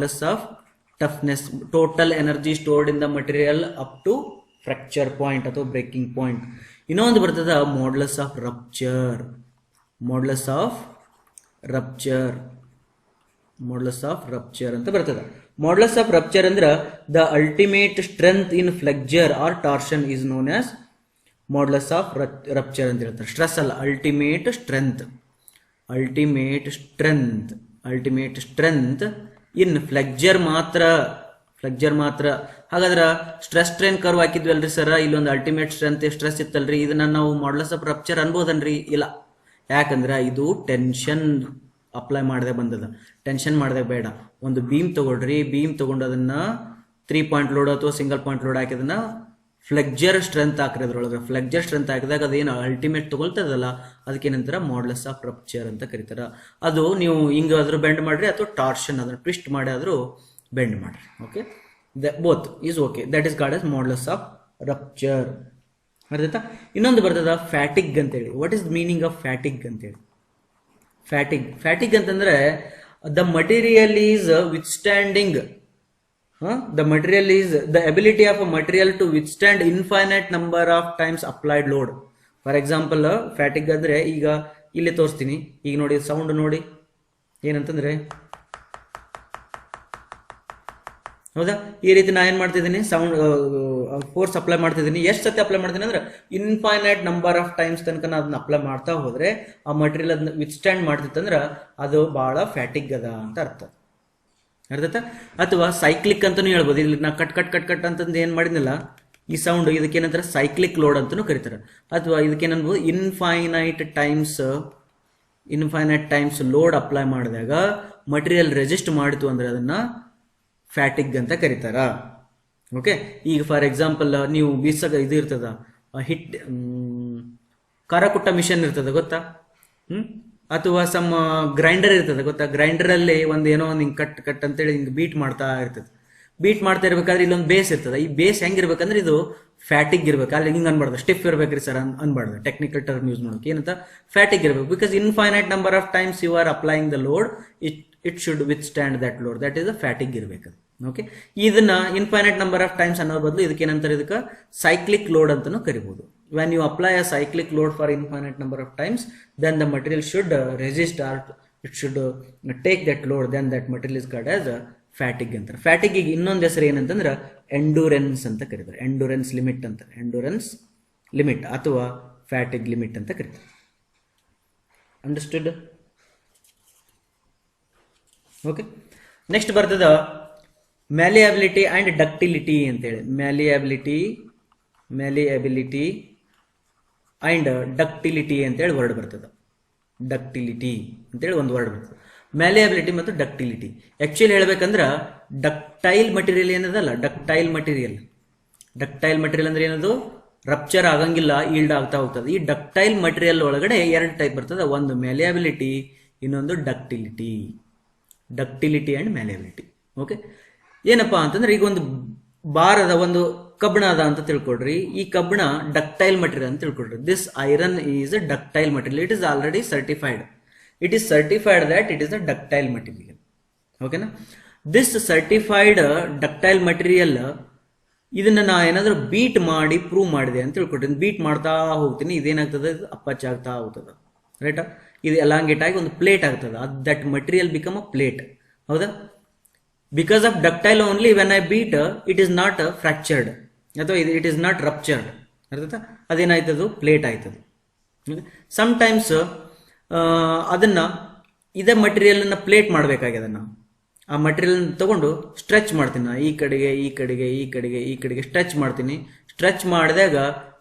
[SPEAKER 1] toughness. Total energy stored in the material up to fracture point ಅಥವಾ breaking point. ಇನ್ನೊಂದು ಬರ್ತದ modulus of rupture. Modulus of rupture, modulus of rupture ಅಂತ ಬರ್ತದ. Modulus of rupture ಅಂದ್ರೆ the ultimate strength in flexure or torsion is known as modulus of rupture ಅಂತ ಹೇಳ್ತಾರೆ. Stress ಅಲ್ಲ, ultimate strength, ultimate strength, ultimate strength in flexure ಮಾತ್ರ, flexure ಮಾತ್ರ. ಹಾಗಾದ್ರೆ stress strain curve ಹಾಕಿದ್ವಲ್ರಿ sir, ಇಲ್ಲೊಂದು ಅಲ್ಟಿಮೇಟ್ ಸ್ಟ್ರೆಂತ್ ಸ್ಟ್ರೆಸ್ ಇತ್ತಲ್ರಿ, ಇದನ್ನ ನಾವು ಮಾಡ್ಯುಲಸ್ ಆಫ್ ರಪ್ಚರ್ ಅನ್ಬೋದನ್ರಿ? ಇಲ್ಲ, ಯಾಕಂದ್ರೆ ಇದು ಟೆನ್ಷನ್ ಅಪ್ಲೈ ಮಾಡದೆ ಬಂದದ, ಟೆನ್ಷನ್ ಮಾಡದೆ ಬೇಡ. ಒಂದು ಬೀಮ್ ತಗೊಳ್ರಿ, ಬೀಮ್ ತಗೊಂಡು ಅದನ್ನ 3 ಪಾಯಿಂಟ್ ಲೋಡ್ ಅಥವಾ ಸಿಂಗಲ್ ಪಾಯಿಂಟ್ ಲೋಡ್ ಹಾಕಿದನ್ನ ಫ್ಲೆಕ್ಚರ್ ಸ್ಟ್ರೆಂತ್ ಹಾಕ್ರಿ ಅದ್ರೊಳಗೆ. ಫ್ಲೆಕ್ಚರ್ ಸ್ಟ್ರೆಂತ್ ಹಾಕಿದಾಗ ಅದೇನು ಅಲ್ಟಿಮೇಟ್ ತಗೊಳ್ತದಲ್ಲ, ಅದಕ್ಕೇನಂತಾರ ಮಾಡ್ಯುಲಸ್ ಆಫ್ ರಪ್ಚರ್ ಅಂತ ಕರೀತಾರ. ಅದು ನೀವು ಹಿಂಗ ಆದ್ರೂ ಬೆಂಡ್ ಮಾಡ್ರಿ ಅಥವಾ ಟಾರ್ಷನ್ ಅದನ್ನ ಟ್ವಿಸ್ಟ್ ಮಾಡಿ ಆದ್ರೂ ಬೆಂಡ್ ಮಾಡ್ರಿ. Okay, both is okay. That is called as modulus of rupture. ಅರ್ಥ? ಇನ್ನೊಂದು ಬರ್ತದ ಫ್ಯಾಟಿಗ್ ಅಂತೇಳಿ. What is meaning of fatigue ಅಂತೇಳಿ? ಫ್ಯಾಟಿಗ್, ಫ್ಯಾಟಿಗ್ ಅಂತಂದ್ರೆ the material is withstanding, the material is the ability of a material to withstand infinite number of times applied load. For example, fatigue ಅಂದ್ರೆ ಈಗ ಇಲ್ಲಿ ತೋರಿಸ್ತೀನಿ. ಈಗ ನೋಡಿ sound ನೋಡಿ ಏನಂತಂದ್ರೆ, ಹೌದಾ, ಈ ರೀತಿ ನಾ ಏನ್ ಮಾಡ್ತಿದ್ದೀನಿ, ಸೌಂಡ್ ಫೋರ್ಸ್ ಅಪ್ಲೈ ಮಾಡ್ತಿದ್ದೀನಿ. ಎಷ್ಟು ಸತಿ ಅಪ್ಲೈ ಮಾಡ್ತೀನಿ ಅಂದ್ರೆ ಇನ್ಫೈನೈಟ್ ನಂಬರ್ ಆಫ್ ಟೈಮ್ಸ್ ತನಕ ನಾ ಅದನ್ನ ಅಪ್ಲೈ ಮಾಡ್ತಾ ಹೋದ್ರೆ ಆ ಮಟೀರಿಯಲ್ ಅದನ್ನ ವಿತ್ಸ್ಟ್ಯಾಂಡ್ ಮಾಡ್ತಿತ್ತಂದ್ರ ಅದು ಬಹಳ ಫ್ಯಾಟಿಗ್ ಅದ ಅಂತ ಅರ್ಥ. ಅರ್ಥ? ಅಥವಾ ಸೈಕ್ಲಿಕ್ ಅಂತಾನು ಹೇಳ್ಬೋದು. ಇಲ್ಲಿ ನಾ ಕಟ್ ಕಟ್ ಕಟ್ ಕಟ್ ಅಂತಂದು ಏನ್ ಮಾಡಿದ್ನಲ್ಲ ಈ ಸೌಂಡ್, ಇದಕ್ಕೇನಂತಾರೆ ಸೈಕ್ಲಿಕ್ ಲೋಡ್ ಅಂತಾನು ಕರೀತಾರೆ. ಅಥವಾ ಇದಕ್ಕೇನನ್ಬೋದು ಇನ್ಫೈನೈಟ್ ಟೈಮ್ಸ್ ಲೋಡ್ ಅಪ್ಲೈ ಮಾಡಿದಾಗ ಮಟೀರಿಯಲ್ ರೆಸಿಸ್ಟ್ ಮಾಡಿತು ಅಂದ್ರೆ ಅದನ್ನ ಫ್ಯಾಟಿಗ್ ಅಂತ ಕರೀತಾರ. ಓಕೆ, ಈಗ ಫಾರ್ ಎಕ್ಸಾಂಪಲ್ ನೀವು ಬೀಸಾಗ ಇದು ಇರ್ತದ, ಹಿಟ್ ಖಾರ ಕುಟ್ಟ ಮಿಷನ್ ಇರ್ತದ ಗೊತ್ತಾ? ಅಥವಾ ಸಮ್ ಗ್ರೈಂಡರ್ ಇರ್ತದೆ ಗೊತ್ತಾ? ಗ್ರೈಂಡರ್ ಅಲ್ಲಿ ಒಂದು ಏನೋ ಒಂದು ಹಿಂಗ್ ಕಟ್ ಕಟ್ ಅಂತೇಳಿ ಹಿಂಗ್ ಬೀಟ್ ಮಾಡ್ತಾ ಇರ್ತದೆ. ಬೀಟ್ ಮಾಡ್ತಾ ಇರ್ಬೇಕಾದ್ರೆ ಇಲ್ಲೊಂದು ಬೇಸ್ ಇರ್ತದೆ. ಈ ಬೇಸ್ ಹೆಂಗಿರ್ಬೇಕಂದ್ರೆ ಇದು ಫ್ಯಾಟಿಗ್ ಇರ್ಬೇಕು. ಅಲ್ಲಿ ಹಿಂಗ್ ಅನ್ಬಾರ್ದು, ಸ್ಟಿಫ್ ಇರ್ಬೇಕ್ರಿ ಸರ್ ಅನ್ಬಾರ್ದು. ಟೆಕ್ನಿಕಲ್ ಟರ್ಮ್ ಯೂಸ್ ಮಾಡೋಕೆ ಏನಂತ ಫ್ಯಾಟಿಗ್ ಇರ್ಬೇಕು. Because infinite number of times you are applying the load, it should withstand that load. That is the fatigue ಇರ್ಬೇಕು. ಓಕೆ, ಇದನ್ನ ಇನ್ಫೈನೈಟ್ ನಂಬರ್ ಆಫ್ ಟೈಮ್ಸ್ ಅನ್ನೋ ಬದಲು ಇದಕ್ಕೆ ಏನಂತಾರೆ, ಇದಕ್ಕೆ ಸೈಕ್ಲಿಕ್ ಲೋಡ್ ಅಂತಾನು ಕರಿಬಹುದು. When you apply a cyclic load for infinite number of times, then the material should resist or it should take that load. Then that material is called as fatigue ಅಂತಾರೆ. ಫ್ಯಾಟಿಗ್ ಇನ್ನೊಂದು ಹೆಸರು ಏನಂತಂದ್ರೆ endurance ಅಂತ ಕರೀತಾರೆ. Endurance limit ಅಂತಾರೆ. Endurance limit ಅಥವಾ ಫ್ಯಾಟಿಗ್ limit ಅಂತ ಕರೀತಾರೆ. ಅಂಡರ್ಸ್ಟುಡ್? ಓಕೆ, ನೆಕ್ಸ್ಟ್ ಬರ್ತದ ಮ್ಯಾಲಿಯಬಿಲಿಟಿ ಅಂಡ್ ಡಕ್ಟಿಲಿಟಿ ಅಂತೇಳಿ. ಮ್ಯಾಲಿಯಬಿಲಿಟಿ ಅಂಡ್ ಡಕ್ಟಿಲಿಟಿ ಅಂತೇಳಿ ವರ್ಡ್ ಬರ್ತದೆ. ಡಕ್ಟಿಲಿಟಿ ಅಂತೇಳಿ ಒಂದು ವರ್ಡ್ ಬರ್ತದೆ. ಮ್ಯಾಲಿಯಬಿಲಿಟಿ ಮತ್ತು ಡಕ್ಟಿಲಿಟಿ. ಆಕ್ಚುಲಿ ಹೇಳ್ಬೇಕಂದ್ರ ಡಕ್ಟೈಲ್ ಮಟೀರಿಯಲ್ ಏನದಲ್ಲ, ಡಕ್ಟೈಲ್ ಮಟೀರಿಯಲ್ ಅಂದ್ರೆ ಏನದು, ರಪ್ಚರ್ ಆಗಂಗಿಲ್ಲ, ಈಲ್ಡ್ ಆಗ್ತಾ ಹೋಗ್ತದೆ. ಈ ಡಕ್ಟೈಲ್ ಮಟೀರಿಯಲ್ ಒಳಗಡೆ 2 ಟೈಪ್ ಬರ್ತದೆ. ಒಂದು ಮ್ಯಾಲಿಯಬಿಲಿಟಿ, ಇನ್ನೊಂದು ductility. Ductility and malleability. Okay, ಏನಪ್ಪಾ ಅಂತಂದ್ರೆ ಈಗ ಒಂದು ಬಾರದ ಒಂದು ಕಬ್ಬಣ ಅದ ಅಂತ ತಿಳ್ಕೊಡ್ರಿ. ಈ ಕಬ್ಬಣ ಡಕ್ಟೈಲ್ ಮಟೀರಿಯಲ್ ಅಂತ ತಿಳ್ಕೊಡ್ರಿ. This iron is a ductile material. It is already certified. It is certified that it is a ductile material. ಓಕೆನಾ? ದಿಸ್ ಸರ್ಟಿಫೈಡ್ ಡಕ್ಟೈಲ್ ಮಟೀರಿಯಲ್, ಇದನ್ನ ನಾ ಏನಾದ್ರೂ ಬೀಟ್ ಮಾಡಿ ಪ್ರೂವ್ ಮಾಡಿದೆ ಅಂತ ತಿಳ್ಕೊಡ್ರಿ. ಬೀಟ್ ಮಾಡ್ತಾ ಹೋಗ್ತೀನಿ, ಇದೇನಾಗ್ತದೆ, ಅಪ್ಪಚ್ ಆಗ್ತಾ ಹೋಗ್ತದ. ರೈಟಾ? ಇದು ಎಲಾಂಗೇಟ್ ಆಗಿ ಒಂದು ಪ್ಲೇಟ್ ಆಗ್ತದ. That material become a plate. ಹೌದಾ? Because of ductile only, when I beat, it is not fractured ಅಥವಾ it is not ruptured. ಅರ್ಥಾಯ್ತಾ? ಅದೇನಾಯ್ತದು, ಪ್ಲೇಟ್ ಆಯ್ತದು. ಸಮ್ಟೈಮ್ಸ್ ಅದನ್ನ ಇದೇ ಮಟೀರಿಯಲ್ ಅನ್ನ ಪ್ಲೇಟ್ ಮಾಡ್ಬೇಕಾಗಿದೆ. ನಾವು ಆ ಮಟೀರಿಯಲ್ ತಗೊಂಡು ಸ್ಟ್ರೆಚ್ ಮಾಡ್ತೀನಿ. ಈ ಕಡೆಗೆ ಸ್ಟ್ರೆಚ್ ಮಾಡ್ತೀನಿ. ಸ್ಟ್ರೆಚ್ ಮಾಡಿದಾಗ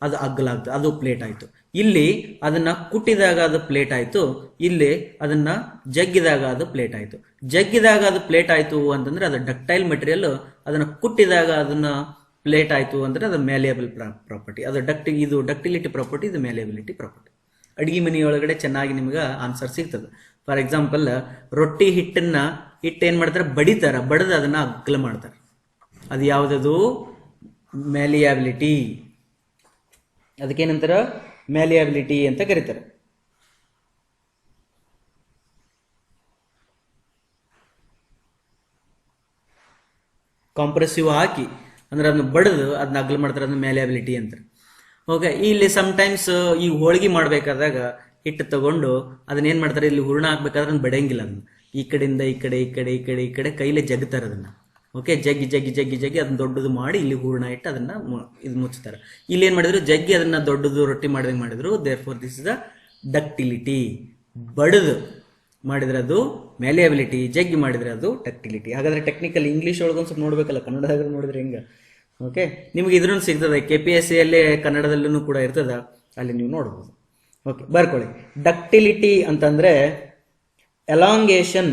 [SPEAKER 1] ಅದು ಅಗ್ಗಲಾಗ್ತದೆ, ಅದು ಪ್ಲೇಟ್ ಆಯ್ತು. ಇಲ್ಲಿ ಅದನ್ನ ಕುಟ್ಟಿದಾಗ ಅದು ಪ್ಲೇಟ್ ಆಯ್ತು. ಇಲ್ಲಿ ಅದನ್ನ ಜಗ್ಗಿದಾಗ ಅದು ಪ್ಲೇಟ್ ಆಯ್ತು. ಜಗ್ಗಿದಾಗ ಅದು ಪ್ಲೇಟ್ ಆಯ್ತು ಅಂತಂದ್ರೆ ಅದು ಡಕ್ಟೈಲ್ ಮಟೀರಿಯಲ್. ಅದನ್ನ ಕುಟ್ಟಿದಾಗ ಅದನ್ನ ಪ್ಲೇಟ್ ಆಯ್ತು ಅಂದ್ರೆ ಅದು ಮ್ಯಾಲಿಯಬಲ್ ಪ್ರಾಪರ್ಟಿ. ಅದು ಇದು ಡಕ್ಟಿಲಿಟಿ ಪ್ರಾಪರ್ಟಿ, ಇದು ಮ್ಯಾಲಿಯಬಿಲಿಟಿ ಪ್ರಾಪರ್ಟಿ. ಅಡಿಗೆ ಮನೆಯೊಳಗಡೆ ಚೆನ್ನಾಗಿ ನಿಮ್ಗೆ ಆನ್ಸರ್ ಸಿಗ್ತದೆ. ಫಾರ್ ಎಕ್ಸಾಂಪಲ್, ರೊಟ್ಟಿ ಹಿಟ್ಟು ಏನ್ ಮಾಡ್ತಾರೆ, ಬಡಿತಾರ. ಬಡದು ಅದನ್ನ ಅಗ್ಗಲ ಮಾಡ್ತಾರೆ. ಅದು ಯಾವ್ದದು, ಮ್ಯಾಲಿಯಬಿಲಿಟಿ. ಅದಕ್ಕೇನಂತಾರ, ಮ್ಯಾಲಿಯಬಿಲಿಟಿ ಅಂತ ಕರೀತಾರೆ. ಕಾಂಪ್ರೆಸಿವ್ ಹಾಕಿ ಅಂದ್ರೆ ಅದನ್ನ ಬಡಿದು ಅದನ್ನ ಅಗಲ ಮಾಡ್ತಾರೆ, ಅದನ್ನ ಮ್ಯಾಲಿಯಬಿಲಿಟಿ ಅಂತಾರೆ. ಓಕೆ, ಇಲ್ಲಿ ಸಮ್ಟೈಮ್ಸ್ ಈ ಹೋಳಿಗೆ ಮಾಡ್ಬೇಕಾದಾಗ ಹಿಟ್ಟು ತಗೊಂಡು ಅದನ್ನ ಏನ್ ಮಾಡ್ತಾರೆ, ಇಲ್ಲಿ ಹೂರ್ಣ ಹಾಕ್ಬೇಕಾದ್ರೆ ಅದನ್ನ ಬಡಿಯಂಗಿಲ್ಲ, ಅದನ್ನ ಈ ಕಡೆಯಿಂದ ಈ ಕಡೆ ಈ ಕಡೆ ಈ ಕಡೆ ಈ ಕಡೆ ಕೈಲೇ ಜಗ್ತಾರೆ ಅದನ್ನ. ಓಕೆ, ಜಗ್ಗಿ ಜಗ್ಗಿ ಜಗ್ಗಿ ಜಗ್ಗಿ ಅದನ್ನ ದೊಡ್ಡದು ಮಾಡಿ ಇಲ್ಲಿ ಹೂರ್ಣ ಇಟ್ಟು ಅದನ್ನ ಇದು ಮುಚ್ತಾರೆ. ಇಲ್ಲಿ ಏನ್ ಮಾಡಿದ್ರು, ಜಗ್ಗಿ ಅದನ್ನ ದೊಡ್ಡದು ರೊಟ್ಟಿ ಮಾಡಿದಂಗೆ ಮಾಡಿದ್ರು. Therefore this is the ductility. ಬಡದು ಮಾಡಿದ್ರೆ ಅದು ಮ್ಯಾಲಿಯಬಿಲಿಟಿ, ಜಗ್ಗಿ ಮಾಡಿದ್ರೆ ಅದು ಡಕ್ಟಿಲಿಟಿ. ಹಾಗಾದ್ರೆ ಟೆಕ್ನಿಕಲ್ ಇಂಗ್ಲೀಷ್ ಒಳಗೊಂದು ಸ್ವಲ್ಪ ನೋಡ್ಬೇಕಲ್ಲ, ಕನ್ನಡದಾಗ ನೋಡಿದ್ರೆ ಹೆಂಗ. ಓಕೆ, ನಿಮ್ಗೆ ಇದ್ರೂ ಸಿಗ್ತದೆ, KPSC ಅಲ್ಲಿ ಕನ್ನಡದಲ್ಲೂ ಕೂಡ ಇರ್ತದ, ಅಲ್ಲಿ ನೀವು ನೋಡ್ಬೋದು. ಓಕೆ, ಬರ್ಕೊಳ್ಳಿ. ಡಕ್ಟಿಲಿಟಿ ಅಂತಂದ್ರೆ elongation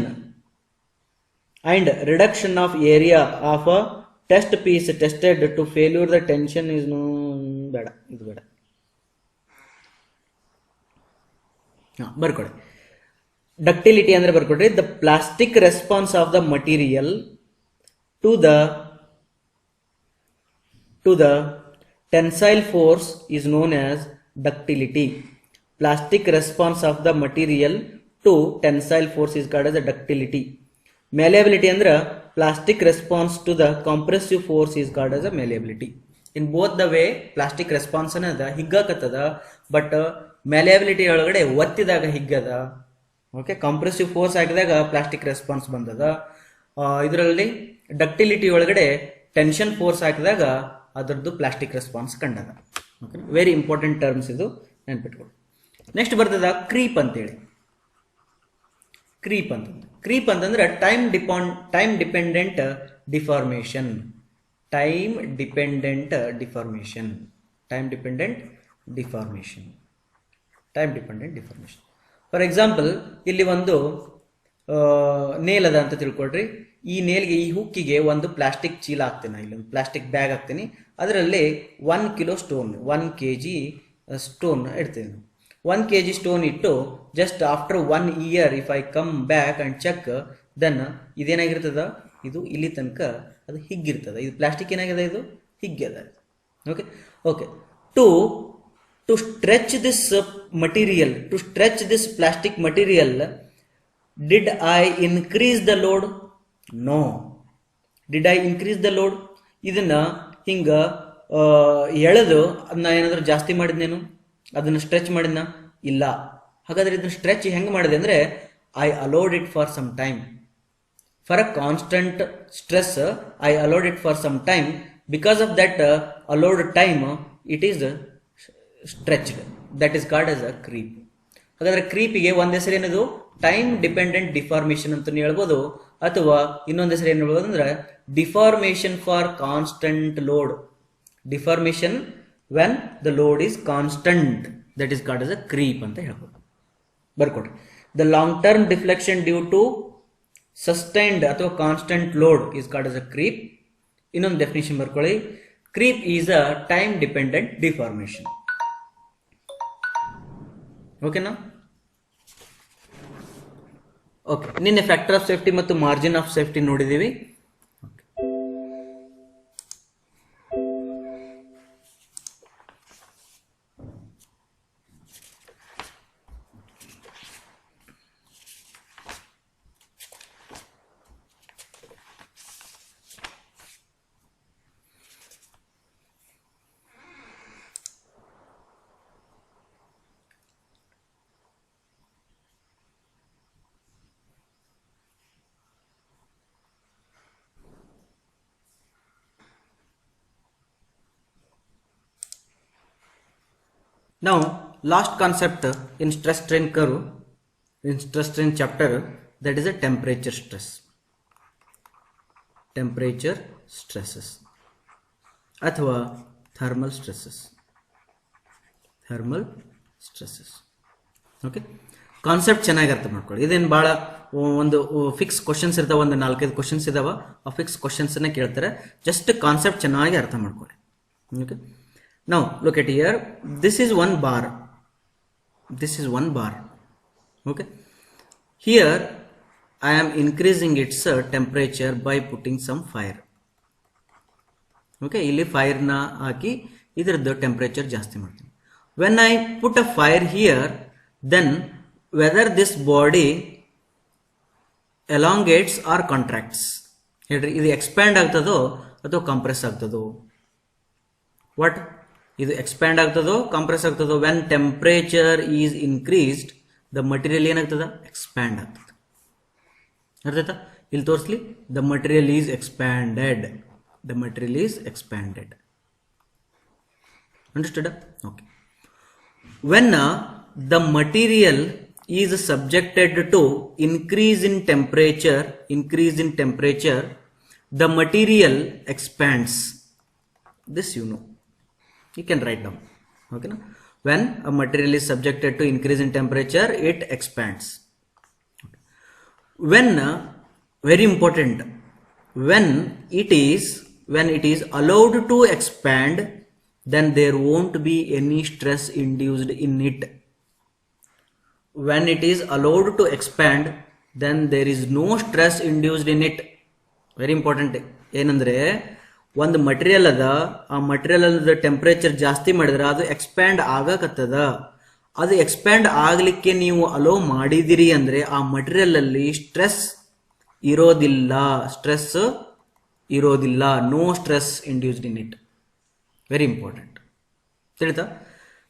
[SPEAKER 1] and reduction of area of a test piece tested to failure the tension is no ಬೇಡ, ಇದು ಬೇಡ. ಬರ್ಕೊಡಿ. ಡಕ್ಟಿಲಿಟಿ ಅಂದ್ರೆ ಬರ್ಕೊಡ್ರಿ, the plastic response of the material to the tensile force is known as ductility. Plastic response of the material to tensile force is called as a ductility. Malleability ಅಂದ್ರೆ plastic response to the compressive force is called as a malleability. In both the way plastic response ಅನ್ನದ ಹಿಗ್ಗಾಕತ್ತದ, but malleability ಒಳಗಡೆ ಒತ್ತಿದಾಗ ಹಿಗ್ಗದ. Okay, compressive force ಹಾಕಿದಾಗ plastic response ಬಂದದ. ಇದರಲ್ಲಿ ductility ಒಳಗಡೆ tension force ಹಾಕಿದಾಗ ಅದರದ್ದು ಪ್ಲಾಸ್ಟಿಕ್ ರೆಸ್ಪಾನ್ಸ್ ಕಂಡದ. ಓಕೆ, ವೆರಿ ಇಂಪಾರ್ಟೆಂಟ್ ಟರ್ಮ್ಸ್ ಇದು, ನೆನ್ಪಿಟ್ಕೊಳ್ಳಿ. ನೆಕ್ಸ್ಟ್ ಬರ್ತದ ಕ್ರೀಪ್ ಅಂತೇಳಿ. ಕ್ರೀಪ್ ಅಂತಂದ್ರೆ time dependent deformation. For example, ಇಲ್ಲಿ ಒಂದು ನೇಲ್ ಅದ ಅಂತ ತಿಳ್ಕೊಳ್ರಿ. ಈ ನೇಲ್ಗೆ, ಈ ಹುಕ್ಕಿಗೆ ಒಂದು ಪ್ಲಾಸ್ಟಿಕ್ ಚೀಲ ಹಾಕ್ತೀನಿ, ಇಲ್ಲಿ ಒಂದು ಪ್ಲಾಸ್ಟಿಕ್ ಬ್ಯಾಗ್ ಹಾಕ್ತೀನಿ. ಅದರಲ್ಲಿ 1 ಕಿಲೋ ಸ್ಟೋನ್, 1 kg ಸ್ಟೋನ್ ಇಡ್ತೀನಿ. 1 kg ಸ್ಟೋನ್ ಇಟ್ಟು just after 1 year if I come back and check, then ಇದೇನಾಗಿರ್ತದ, ಇದು ಇಲ್ಲಿ ತನಕ ಅದು ಹಿಗ್ಗಿರ್ತದ. ಇದು ಪ್ಲಾಸ್ಟಿಕ್ ಏನಾಗಿದೆ, ಇದು ಹಿಗ್ಗದ. Okay okay to stretch this material, to stretch this plastic material, did I increase the load? No. Did I increase the load? ಇದನ್ನ ಹಿಂಗ ಎಳೆದು ಅದನ್ನ ಏನಾದ್ರೂ ಜಾಸ್ತಿ ಮಾಡಿದ್ನೇನು, ಅದನ್ನ ಸ್ಟ್ರೆಚ್ ಮಾಡಿದ್ನ? ಇಲ್ಲ. ಹಾಗಾದ್ರೆ ಇದನ್ನ ಸ್ಟ್ರೆಚ್ ಹೆಂಗ್ ಮಾಡಿದೆ ಅಂದ್ರೆ, I allowed it for some time. For a constant stress I allowed it for some time. Because of that allowed time it is stretched. That is called as a creep. ಹಾಗಾದ್ರೆ ಕ್ರೀಪಿಗೆ ಒಂದ್ ಹೆಸರು ಏನದು, time dependent deformation ಅಂತ ಹೇಳ್ಬೋದು, ಅಥವಾ ಇನ್ನೊಂದು ಹೆಸರು ಏನ್ ಹೇಳ್ಬೋದು ಅಂದ್ರೆ deformation for constant load. Deformation when the load is constant, that is called as a creep ಅಂತ ಹೇಳ್ಬೋದು. ಬರ್ಕೊಡ್ರಿ. The long term deflection due to sustained ಅಥವಾ constant load is called as a creep. ಇನ್ನೊಂದು ಡೆಫಿನಿಷನ್ ಬರ್ಕೊಳ್ಳಿ. Creep is a time dependent deformation. ಓಕೆನಾ? Okay, ನಿನ್ನೆ factor of safety ಮತ್ತು margin of safety ನೋಡಿದೀವಿ. Now, last concept in stress strain curve, in stress strain chapter, that is a temperature stress. Temperature stresses ಅಥವಾ thermal stresses. Thermal stresses. Okay, concept ಚೆನ್ನಾಗಿ ಅರ್ಥ ಮಾಡ್ಕೊಳ್ಳಿ. ಇದೇನು ಭಾಳ ಒಂದು ಫಿಕ್ಸ್ ಕ್ವಶನ್ಸ್ ಇರ್ತಾವೆ, ಒಂದು 4-5 ಕ್ವಶನ್ಸ್ ಇದಾವ. ಆ ಫಿಕ್ಸ್ ಕ್ವಶನ್ಸನ್ನ ಕೇಳ್ತಾರೆ. ಜಸ್ಟ್ ಕಾನ್ಸೆಪ್ಟ್ ಚೆನ್ನಾಗಿ ಅರ್ಥ ಮಾಡ್ಕೊಳ್ಳಿ. Okay, now look at here, this is one bar, okay. Here I am increasing its temperature by putting some fire. Okay, ಇಲ್ಲಿ ಫೈರ್ ನ ಹಾಕಿ ಇದರದ್ದು ಟೆಂಪರೇಚರ್ ಜಾಸ್ತಿ ಮಾಡ್ತೀನಿ. when I put a fire here, then whether this body elongates or contracts, ಹೇಳ್ರಿ, ಇದು expand ಆಗ್ತದೋ ಅಥವಾ compress ಆಗ್ತದೋ? ವಾಟ್ ಇದು ಎಕ್ಸ್ಪ್ಯಾಂಡ್ ಆಗ್ತದೋ ಕಂಪ್ರೆಸ್ ಆಗ್ತದೋ? When temperature is increased the material ಏನಾಗ್ತದ? ಎಕ್ಸ್ಪ್ಯಾಂಡ್ ಆಗ್ತದೆ. ಅರ್ಥ ಆಯ್ತಾ? ಇಲ್ಲಿ ತೋರಿಸ್ಲಿ, the material is expanded. The material is expanded. Understood? Okay. When the material is subjected to increase in temperature, the material expands. This you know, you can write down. Okay, na? When a material is subjected to increase in temperature, it expands. When very important, when it is allowed to expand, then there won't be any stress induced in it. When it is allowed to expand, then there is no stress induced in it. Very important. ಏನಂದ್ರೆ ಒಂದು material ಅದ, ಆ material ಅದ temperature ಜಾಸ್ತಿ ಮಾಡಿದ್ರೆ ಅದು expand ಆಗಕತ್ತದ. ಅದು expand ಆಗ್ಲಿಕ್ಕೆ ನೀವು ಅಲೋ ಮಾಡಿದಿರಿ ಅಂದ್ರೆ ಆ ಮಟೀರಿಯಲ್ ಅಲ್ಲಿ ಸ್ಟ್ರೆಸ್ ಇರೋದಿಲ್ಲ. No stress induced in it. Very important. ತಿಳಿತಾ?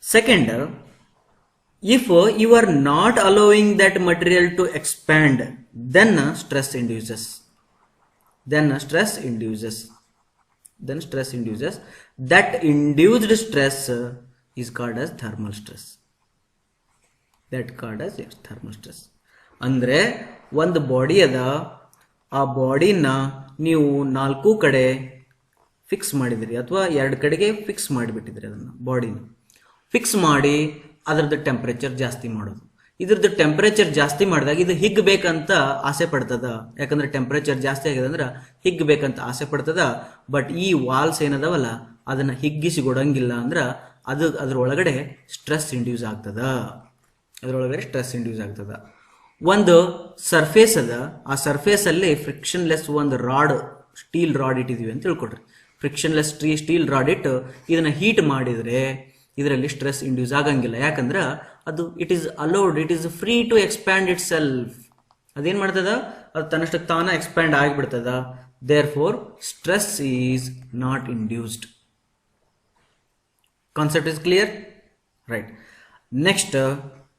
[SPEAKER 1] Second, if you are not allowing that material to expand, then stress induces. That induced stress is called as thermal stress. ಅಂದ್ರೆ ಒಂದು ಬಾಡಿ ಅದ, ಆ ಬಾಡಿನ ನೀವು 4 ಕಡೆ ಫಿಕ್ಸ್ ಮಾಡಿದಿರಿ ಅಥವಾ 2 ಕಡೆಗೆ ಫಿಕ್ಸ್ ಮಾಡಿಬಿಟ್ಟಿದ್ರಿ. ಅದನ್ನ ಬಾಡಿನ ಫಿಕ್ಸ್ ಮಾಡಿ ಅದರದ್ದು ಟೆಂಪರೇಚರ್ ಜಾಸ್ತಿ ಮಾಡೋದು. ಇದ್ರದ್ದು ಟೆಂಪರೇಚರ್ ಜಾಸ್ತಿ ಮಾಡಿದಾಗ ಇದು ಹಿಗ್ಬೇಕಂತ ಆಸೆ ಪಡ್ತದ. ಯಾಕಂದ್ರೆ ಟೆಂಪರೇಚರ್ ಜಾಸ್ತಿ ಆಗಿದೆ ಅಂದ್ರೆ ಹಿಗ್ಬೇಕಂತ ಆಸೆ ಪಡ್ತದ. ಬಟ್ ಈ ವಾಲ್ಸ್ ಏನದಾವಲ್ಲ ಅದನ್ನ ಹಿಗ್ಗಿಸಿಕೊಡಂಗಿಲ್ಲ ಅಂದ್ರ ಅದ್ರೊಳಗಡೆ ಸ್ಟ್ರೆಸ್ ಇಂಡ್ಯೂಸ್ ಆಗ್ತದ. ಒಂದು ಸರ್ಫೇಸ್ ಅದ, ಆ ಸರ್ಫೇಸ್ ಅಲ್ಲಿ ಫ್ರಿಕ್ಷನ್ಲೆಸ್ ಒಂದು ರಾಡ್, ಸ್ಟೀಲ್ ರಾಡ್ ಇಟ್ಟಿದೀವಿ ಅಂತ ತಿಳ್ಕೊಡ್ರಿ. ಫ್ರಿಕ್ಷನ್ಲೆಸ್ ಸ್ಟೀಲ್ ರಾಡ್ ಇಟ್ಟು ಇದನ್ನ ಹೀಟ್ ಮಾಡಿದ್ರೆ ಇದರಲ್ಲಿ ಸ್ಟ್ರೆಸ್ ಇಂಡ್ಯೂಸ್ ಆಗಂಗಿಲ್ಲ. ಯಾಕಂದ್ರೆ ಅದು it is allowed, it is free to expand itself. ಅದೇನ್ ಮಾಡ್ತದ? ಅದು ತನ್ನಷ್ಟಕ್ಕೆ ತಾನ ಎಕ್ಸ್ಪ್ಯಾಂಡ್ ಆಗಿಬಿಡ್ತದ. Therefore stress is not induced. Concept is clear? Right. Next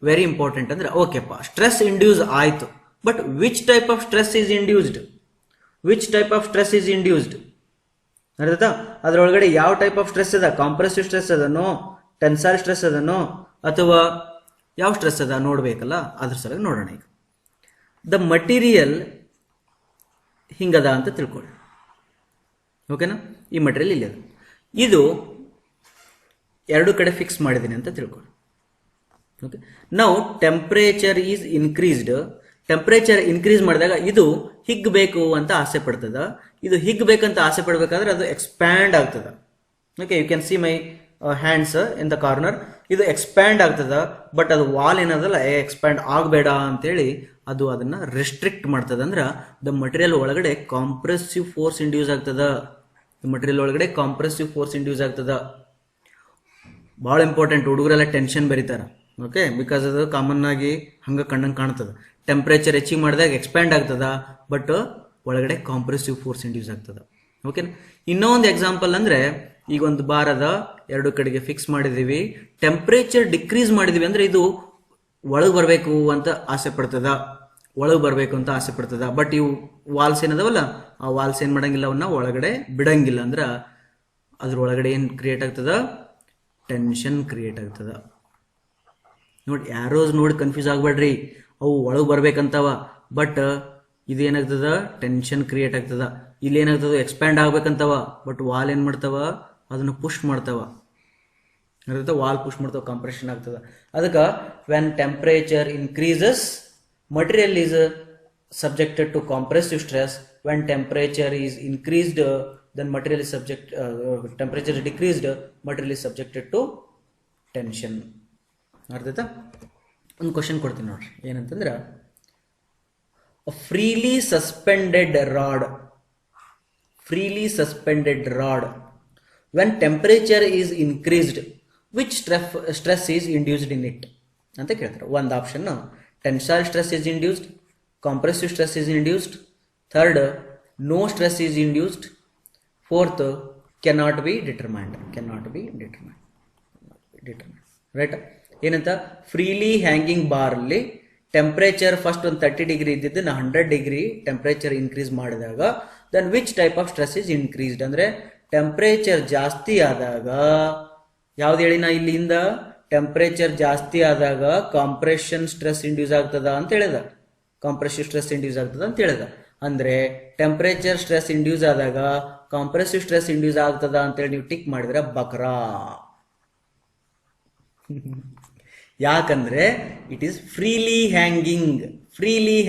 [SPEAKER 1] very important ಅಂದ್ರೆ, ಓಕೆಪ್ಪ ಸ್ಟ್ರೆಸ್ ಇಂಡ್ಯೂಸ್ ಆಯ್ತು, but which type of stress is induced? ಅರ್ಥಾಯ್ತಾ? ಅದ್ರೊಳಗಡೆ ಯಾವ ಟೈಪ್ ಆಫ್ ಸ್ಟ್ರೆಸ್ ಅದ? ಕಾಂಪ್ರೆಸಿವ್ ಸ್ಟ್ರೆಸ್ ಅದನೋ, ಟೆನ್ಸೈಲ್ ಸ್ಟ್ರೆಸ್ ಅದನೋ, ಅಥವಾ ಯಾವ ಸ್ಟ್ರೆಸ್ ಅದ ನೋಡ್ಬೇಕಲ್ಲ, ಅದ್ರ ಸಲ ನೋಡೋಣ. ಈಗ ದ ಮಟೀರಿಯಲ್ ಹಿಂಗದ ಅಂತ ತಿಳ್ಕೊಳ್ಳಿ. ಓಕೆನಾ? ಈ ಮಟೀರಿಯಲ್ ಇಲ್ಲಿ ಅದ, ಇದು 2 ಕಡೆ ಫಿಕ್ಸ್ ಮಾಡಿದ್ದೀನಿ ಅಂತ ತಿಳ್ಕೊಳ್ಳಿ. ಓಕೆ, ನಾವು temperature is increased. Temperature increase ಮಾಡಿದಾಗ ಇದು ಹಿಗ್ಬೇಕು ಅಂತ ಆಸೆ ಪಡ್ತದ. ಇದು ಹಿಗ್ಬೇಕಂತ ಆಸೆ ಪಡ್ಬೇಕಾದ್ರೆ ಅದು ಎಕ್ಸ್ಪ್ಯಾಂಡ್ ಆಗ್ತದ. Okay, you can see my hands in the corner. ಇದು ಎಕ್ಸ್ಪ್ಯಾಂಡ್ ಆಗ್ತದ, ಬಟ್ ಅದು ವಾಲ್ ಏನದಲ್ಲ ಎಕ್ಸ್ಪ್ಯಾಂಡ್ ಆಗಬೇಡ ಅಂತೇಳಿ ಅದು ಅದನ್ನ ರೆಸ್ಟ್ರಿಕ್ಟ್ ಮಾಡ್ತದ. ಅಂದ್ರ ದ ಮಟೀರಿಯಲ್ ಒಳಗಡೆ ಕಾಂಪ್ರೆಸಿವ್ ಫೋರ್ಸ್ ಇಂಡ್ಯೂಸ್ ಆಗ್ತದ. ಬಹಳ ಇಂಪಾರ್ಟೆಂಟ್. ಹುಡುಗರೆಲ್ಲ ಟೆನ್ಷನ್ ಬರೀತಾರ. ಓಕೆ, ಬಿಕಾಸ್ ಅದು ಕಾಮನ್ ಆಗಿ ಹಂಗ ಕಣ್ಣಂಗೆ ಕಾಣ್ತದ. ಟೆಂಪರೇಚರ್ ಹೆಚ್ಚಿಗೆ ಮಾಡಿದಾಗ ಎಕ್ಸ್ಪ್ಯಾಂಡ್ ಆಗ್ತದ, ಬಟ್ ಒಳಗಡೆ ಕಾಂಪ್ರೆಸಿವ್ ಫೋರ್ಸ್ ಇಂಡ್ಯೂಸ್ ಆಗ್ತದ. ಓಕೆ, ಇನ್ನೊಂದು ಎಕ್ಸಾಂಪಲ್ ಅಂದ್ರೆ, ಈಗ ಒಂದು ಬಾರದ 2 ಕಡೆಗೆ ಫಿಕ್ಸ್ ಮಾಡಿದೀವಿ, ಟೆಂಪರೇಚರ್ ಡಿಕ್ರೀಸ್ ಮಾಡಿದೀವಿ ಅಂದ್ರೆ ಇದು ಒಳಗೆ ಬರಬೇಕು ಅಂತ ಆಸೆ ಪಡ್ತದ. ಬಟ್ ಇವು ವಾಲ್ಸ್ ಏನದವಲ್ಲ, ಆ ವಾಲ್ಸ್ ಏನ್ ಮಾಡಂಗಿಲ್ಲ, ಅವನ್ನ ಒಳಗಡೆ ಬಿಡಂಗಿಲ್ಲ. ಅಂದ್ರ ಅದ್ರ ಒಳಗಡೆ ಏನ್ ಕ್ರಿಯೇಟ್ ಆಗ್ತದ? ಟೆನ್ಷನ್ ಕ್ರಿಯೇಟ್ ಆಗ್ತದ. ನೋಡಿ, ಆರೋಸ್ ನೋಡಿ ಕನ್ಫ್ಯೂಸ್ ಆಗ್ಬೇಡ್ರಿ. ಅವು ಒಳಗೆ ಬರ್ಬೇಕಂತವ, ಬಟ್ ಇದೇನಾಗ್ತದ? ಟೆನ್ಷನ್ ಕ್ರಿಯೇಟ್ ಆಗ್ತದ. ಇಲ್ಲಿ ಏನಾಗ್ತದ? ಎಕ್ಸ್ಪ್ಯಾಂಡ್ ಆಗ್ಬೇಕಂತವ, ಬಟ್ ವಾಲ್ ಏನ್ ಮಾಡ್ತಾವ? ಅದನ್ನ ಪುಷ್ ಮಾಡ್ತಾವ. ವಾಲ್ ಪುಷ್ ಮಾಡ್ತಾವ, ಕಂಪ್ರೆಷನ್ ಆಗ್ತದ. ಅದಕ್ಕೆ when temperature increases, material is subjected to compressive stress. When temperature is increased, then material is temperature is decreased, material is subjected to tension. ಅರ್ಥ ಆಯ್ತಾ? ಒಂದು ಕ್ವಶನ್ ಕೊಡ್ತೀನಿ ನೋಡ್ರಿ, ಏನಂತಂದ್ರ, freely suspended rod when temperature is increased, which stress is induced in it ಅಂತ ಕೇಳ್ತಾರೆ. ಒಂದು option tensile stress is induced, compressive stress is induced, third no stress is induced, Fourth, cannot be determined. Right. ಏನಂತ, freely hanging bar ಅಲ್ಲಿ temperature first ಒಂದು 30 degree ಇದ್ದಿದ್ದನ್ನ 100 degree temperature increase ಮಾಡಿದಾಗ then which type of stress is increased, ಅಂದ್ರೆ temperature ಜಾಸ್ತಿ ಆದಾಗ ಯಾವ್ದು ಹೇಳಿನ ಇಲ್ಲಿಂದ, ಟೆಂಪರೇಚರ್ ಜಾಸ್ತಿ ಆದಾಗ ಕಾಂಪ್ರೆಷನ್ ಸ್ಟ್ರೆಸ್ ಇಂಡ್ಯೂಸ್ ಆಗ್ತದ ಅಂತ ಹೇಳಿದ, ಅಂದ್ರೆ ಟೆಂಪರೇಚರ್ ಸ್ಟ್ರೆಸ್ ಇಂಡ್ಯೂಸ್ ಆದಾಗ ಕಾಂಪ್ರೆಸಿವ್ ಸ್ಟ್ರೆಸ್ ಇಂಡ್ಯೂಸ್ ಆಗ್ತದ ಅಂತೇಳಿ ನೀವು ಟಿಕ್ ಮಾಡಿದ್ರೆ ಬಕ್ರಾ. ಯಾಕಂದ್ರೆ ಇಟ್ ಈಸ್ ಫ್ರೀಲಿ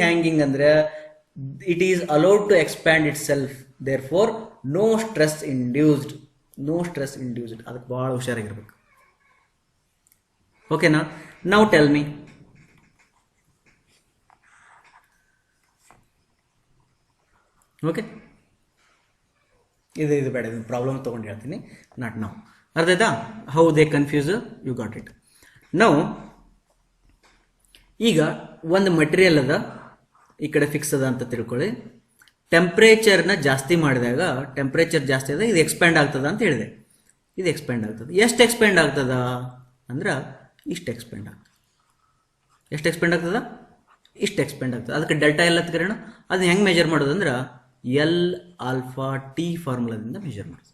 [SPEAKER 1] ಹ್ಯಾಂಗಿಂಗ್ ಅಂದ್ರೆ it is allowed to expand itself, therefore no stress induced. ಅದಕ್ಕೆ ಬಹಳ ಹುಷಾರಾಗಿರ್ಬೇಕು. ಓಕೆನಾ? ನೌ ಟೆಲ್ ಮಿ, ಓಕೆ, ಇದು ಬೇಡ, ಇದು ಪ್ರಾಬ್ಲಮ್ ತಗೊಂಡು ಹೇಳ್ತೀನಿ, ನಾಟ್ ನೌ. ಅರ್ಥ ಆಯ್ತಾ? How they confuse, you got it. Now ಈಗ ಒಂದು ಮಟೀರಿಯಲ್ ಅದ, ಈ ಕಡೆ ಫಿಕ್ಸ್ ಅದ ಅಂತ ತಿಳ್ಕೊಳ್ಳಿ. ಟೆಂಪ್ರೇಚರ್ನ ಜಾಸ್ತಿ ಮಾಡಿದಾಗ, ಟೆಂಪ್ರೇಚರ್ ಜಾಸ್ತಿ ಆದಾಗ ಇದು ಎಕ್ಸ್ಪ್ಯಾಂಡ್ ಆಗ್ತದ ಅಂತ ಹೇಳಿದೆ. ಇದು ಎಕ್ಸ್ಪ್ಯಾಂಡ್ ಆಗ್ತದೆ. ಎಷ್ಟು ಎಕ್ಸ್ಪ್ಯಾಂಡ್ ಆಗ್ತದ ಅಂದ್ರೆ ಇಷ್ಟು ಎಕ್ಸ್ಪ್ಯಾಂಡ್ ಆಗ್ತದೆ. ಎಷ್ಟು ಎಕ್ಸ್ಪ್ಯಾಂಡ್ ಆಗ್ತದ? ಇಷ್ಟು ಎಕ್ಸ್ಪ್ಯಾಂಡ್ ಆಗ್ತದೆ. ಅದಕ್ಕೆ ಡೆಲ್ಟಾ ಎಲ್ ಅಂತ ಕರೆಯೋಣ. ಅದನ್ನ ಹೆಂಗೆ ಮೆಜರ್ ಮಾಡೋದು ಅಂದ್ರೆ ಎಲ್ ಆಲ್ಫಾ ಟಿ ಫಾರ್ಮುಲಾದಿಂದ ಮೆಜರ್ ಮಾಡೋದು.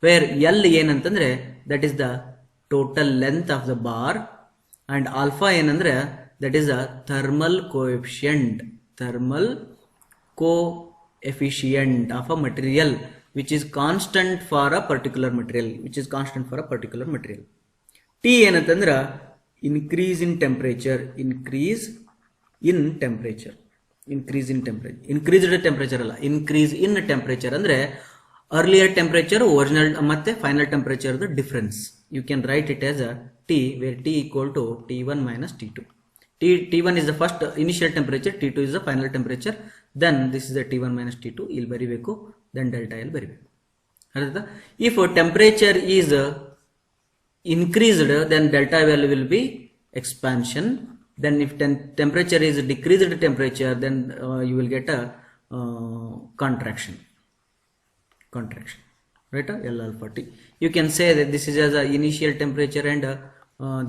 [SPEAKER 1] ವೇರ್ ಎಲ್ ಏನಂತಂದ್ರೆ that is the total length of the bar, and alpha ಏನಂದ್ರೆ that is the thermal coefficient of a material which is constant for a particular material. T ಏನಂತಂದ್ರ increase in temperature ಅಂದ್ರೆ earlier temperature, original ಮತ್ತೆ final temperature difference. You can write it as a T, where T equal to T1 minus T2. T1 is the first initial temperature, T2 is the final temperature, then this is the T1 minus T2. ಇಲ್ಲಿ ಬರಿಬೇಕು, then delta L ಬರಿಬೇಕು. ಅರ್ಥ? If temperature is increased, then delta L will be expansion. Then if temperature is decreased temperature, then you will get a contraction. Right? L alpha T. You can say that this is as a initial temperature and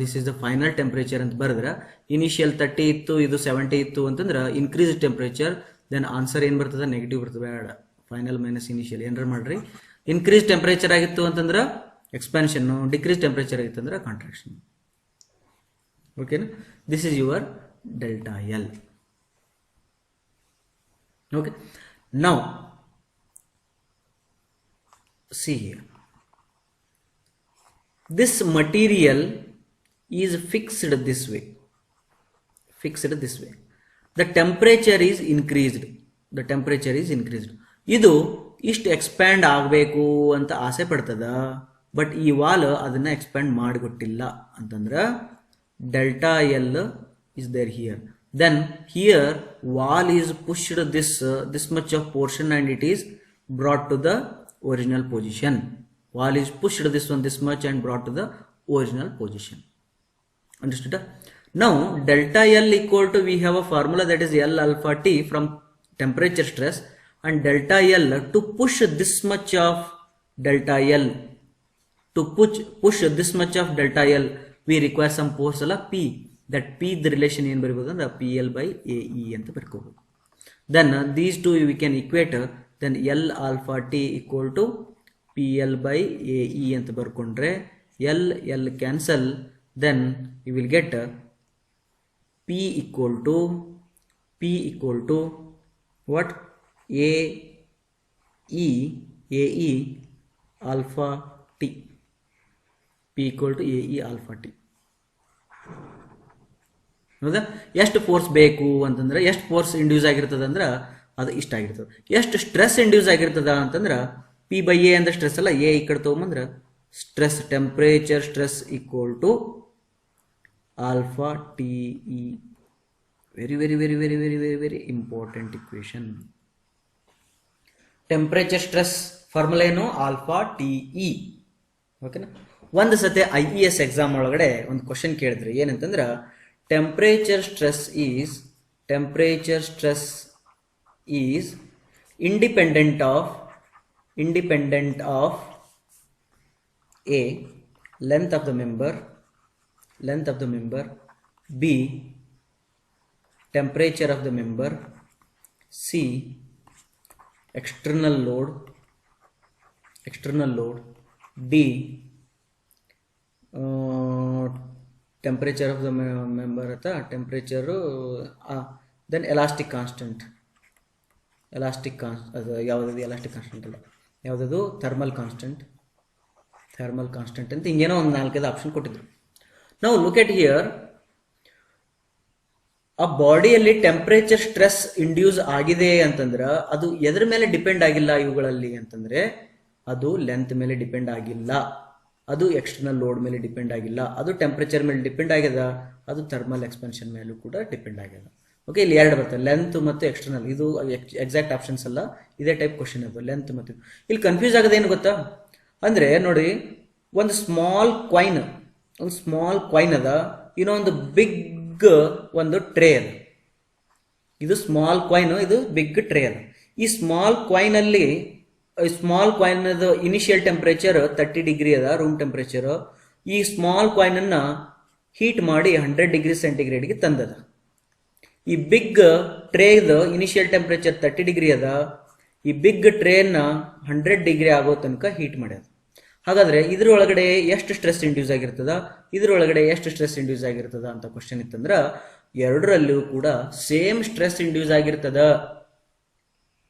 [SPEAKER 1] this is the final temperature ಅಂತ ಬರೆದ್ರೆ, initial 30 ಇತ್ತು, ಇದು 70 ಇತ್ತು ಅಂತಂದ್ರೆ increase temperature, then answer ಏನು ಬರ್ತದೆ? Negative ಬರ್ತದೆ. ಬೇಡ, ಫೈನಲ್ ಮೈನಸ್ ಇನಿಷಿಯಲ್ ಏನಾರು ಮಾಡ್ರಿ. ಇನ್ಕ್ರೀಸ್ ಟೆಂಪರೇಚರ್ ಆಗಿತ್ತು ಅಂತಂದ್ರೆ ಎಕ್ಸ್ಪಾನ್ಷನ್, ಡಿಕ್ರೀಸ್ ಟೆಂಪರೇಚರ್ ಆಗಿತ್ತು ಅಂದ್ರೆ ಕಾಂಟ್ರಾಕ್ಷನ್. ಓಕೆನಾ? This is your delta L. Okay, now see here, this material is fixed this way. The temperature is increased. ಇದು ಇಷ್ಟು ಎಕ್ಸ್ಪ್ಯಾಂಡ್ ಆಗಬೇಕು ಅಂತ ಆಸೆ ಪಡ್ತದ, ಬಟ್ ಈ ವಾಲ್ ಅದನ್ನ ಎಕ್ಸ್ಪ್ಯಾಂಡ್ ಮಾಡಿಕೊಟ್ಟಿಲ್ಲ ಅಂತಂದ್ರೆ delta L is there here. Then here wall is pushed this much of portion and it is brought to the original position. Wall is pushed this much and brought to the original position. Understood? Now delta L equal to, we have a formula that is L alpha T from temperature stress, and delta L to push this much of delta L, to push this much of delta L we require some force ಅಲ್ಲ P. That P the relation ಏನು ಬರೀಬಹುದು ಅಂದ್ರೆ PL by AE ಅಂತ ಬರ್ಕೋಬಹುದು. Then these two we can equate, then L alpha T equal to PL by AE ಅಂತ ಬರ್ಕೊಂಡ್ರೆ L cancel, then you will get P equal to what? AE alpha T. P equal to AE alpha T. ಹೌದಾ? ಎಷ್ಟು force ಬೇಕು ಅಂತಂದ್ರೆ, ಎಷ್ಟು force induce ಆಗಿರ್ತದ ಅಂದ್ರೆ ಅದು ಇಷ್ಟ ಆಗಿರ್ತದೆ. ಎಷ್ಟು ಸ್ಟ್ರೆಸ್ ಇಂಡ್ಯೂಸ್ ಆಗಿರ್ತದ ಅಂತಂದ್ರೆ P by A ಅಂದ್ರೆ ಸ್ಟ್ರೆಸ್ ಅಲ್ಲ, A ಈ ಕಡೆ ತಗೊಂಬಂದ್ರೆ stress, temperature stress equal to alpha T E. Very very very very very very very important equation. Temperature stress formula ಏನು? Alpha T E. ಓಕೆನಾ? ಒಂದು ಸತಿ IES ಎಕ್ಸಾಮ್ ಒಳಗಡೆ ಒಂದು ಕ್ವಶನ್ ಕೇಳಿದ್ರೆ ಏನಂತಂದ್ರೆ, temperature stress is independent of independent of A, length of the member, B, temperature of the member, C, external load, D, temperature of the member temperature, then elastic constant ಯಾವುದದು elastic constant ಅಲ್ಲ, ಯಾವುದದು thermal constant ಅಂತ ಹಿಂಗೇನೋ ಒಂದು 4-5 option ಕೊಟ್ಟಿದ್ರು. ನಾವು look at here, ಆ ಬಾಡಿಯಲ್ಲಿ temperature stress induce ಆಗಿದೆ ಅಂತಂದ್ರೆ ಅದು ಎದ್ರ ಮೇಲೆ ಡಿಪೆಂಡ್ ಆಗಿಲ್ಲ ಇವುಗಳಲ್ಲಿ ಅಂತಂದ್ರೆ ಅದು ಲೆಂತ್ ಮೇಲೆ ಡಿಪೆಂಡ್ ಆಗಿಲ್ಲ, ಅದು ಎಕ್ಸ್ಟರ್ನಲ್ ಲೋಡ್ ಮೇಲೆ ಡಿಪೆಂಡ್ ಆಗಿಲ್ಲ, ಅದು ಟೆಂಪರೇಚರ್ ಮೇಲೆ ಡಿಪೆಂಡ್ ಆಗ್ಯದ, ಅದು ಥರ್ಮಲ್ ಎಕ್ಸ್ಪೆನ್ಷನ್ ಮೇಲೂ ಕೂಡ ಡಿಪೆಂಡ್ ಆಗ್ಯದ. ಓಕೆ, ಇಲ್ಲಿ 2 ಬರ್ತದೆ, ಲೆಂತ್ ಮತ್ತು ಎಕ್ಸ್ಟರ್ನಲ್. ಇದು ಎಕ್ಸಾಕ್ಟ್ ಆಪ್ಷನ್ಸ್ ಅಲ್ಲ, ಇದೇ ಟೈಪ್ ಕ್ವಶನ್ ಅದು, ಲೆಂತ್ ಮತ್ತು. ಇಲ್ಲಿ ಕನ್ಫ್ಯೂಸ್ ಆಗೋದೇನು ಗೊತ್ತಾ ಅಂದ್ರೆ, ನೋಡಿ, ಒಂದು ಸ್ಮಾಲ್ ಕಾಯಿನ್ ಅದ, ಇನ್ನೊಂದು ಬಿಗ್ ಒಂದು ಟ್ರೇ ಅದ. ಇದು ಸ್ಮಾಲ್ ಕಾಯಿನ್, ಇದು ಬಿಗ್ ಟ್ರೇ ಅದ. ಈ small coin initial temperature 30 degree ಅದ, ರೂಮ್ ಟೆಂಪರೇಚರ್. ಈ ಸ್ಮಾಲ್ ಕಾಯಿನ್ ಅನ್ನ ಹೀಟ್ ಮಾಡಿ 100 ಡಿಗ್ರಿ ಸೆಂಟಿಗ್ರೇಡ್ಗೆ ತಂದದ. ಈ ಬಿಗ್ ಟ್ರೇದ ಇನಿಷಿಯಲ್ ಟೆಂಪರೇಚರ್ 30 ಡಿಗ್ರಿ ಅದ. ಈ ಬಿಗ್ ಟ್ರೇನ 100 ಡಿಗ್ರಿ ಆಗೋ ತನಕ ಹೀಟ್ ಮಾಡ್ಯದ. ಹಾಗಾದ್ರೆ ಇದ್ರೊಳಗಡೆ ಎಷ್ಟು ಸ್ಟ್ರೆಸ್ ಇಂಡ್ಯೂಸ್ ಆಗಿರ್ತದ, ಇದ್ರೊಳಗಡೆ ಎಷ್ಟು ಸ್ಟ್ರೆಸ್ ಇಂಡ್ಯೂಸ್ ಆಗಿರ್ತದ ಅಂತ ಕ್ವಶನ್ ಇತ್ತಂದ್ರ, ಎರಡರಲ್ಲೂ ಕೂಡ ಸೇಮ್ ಸ್ಟ್ರೆಸ್ ಇಂಡ್ಯೂಸ್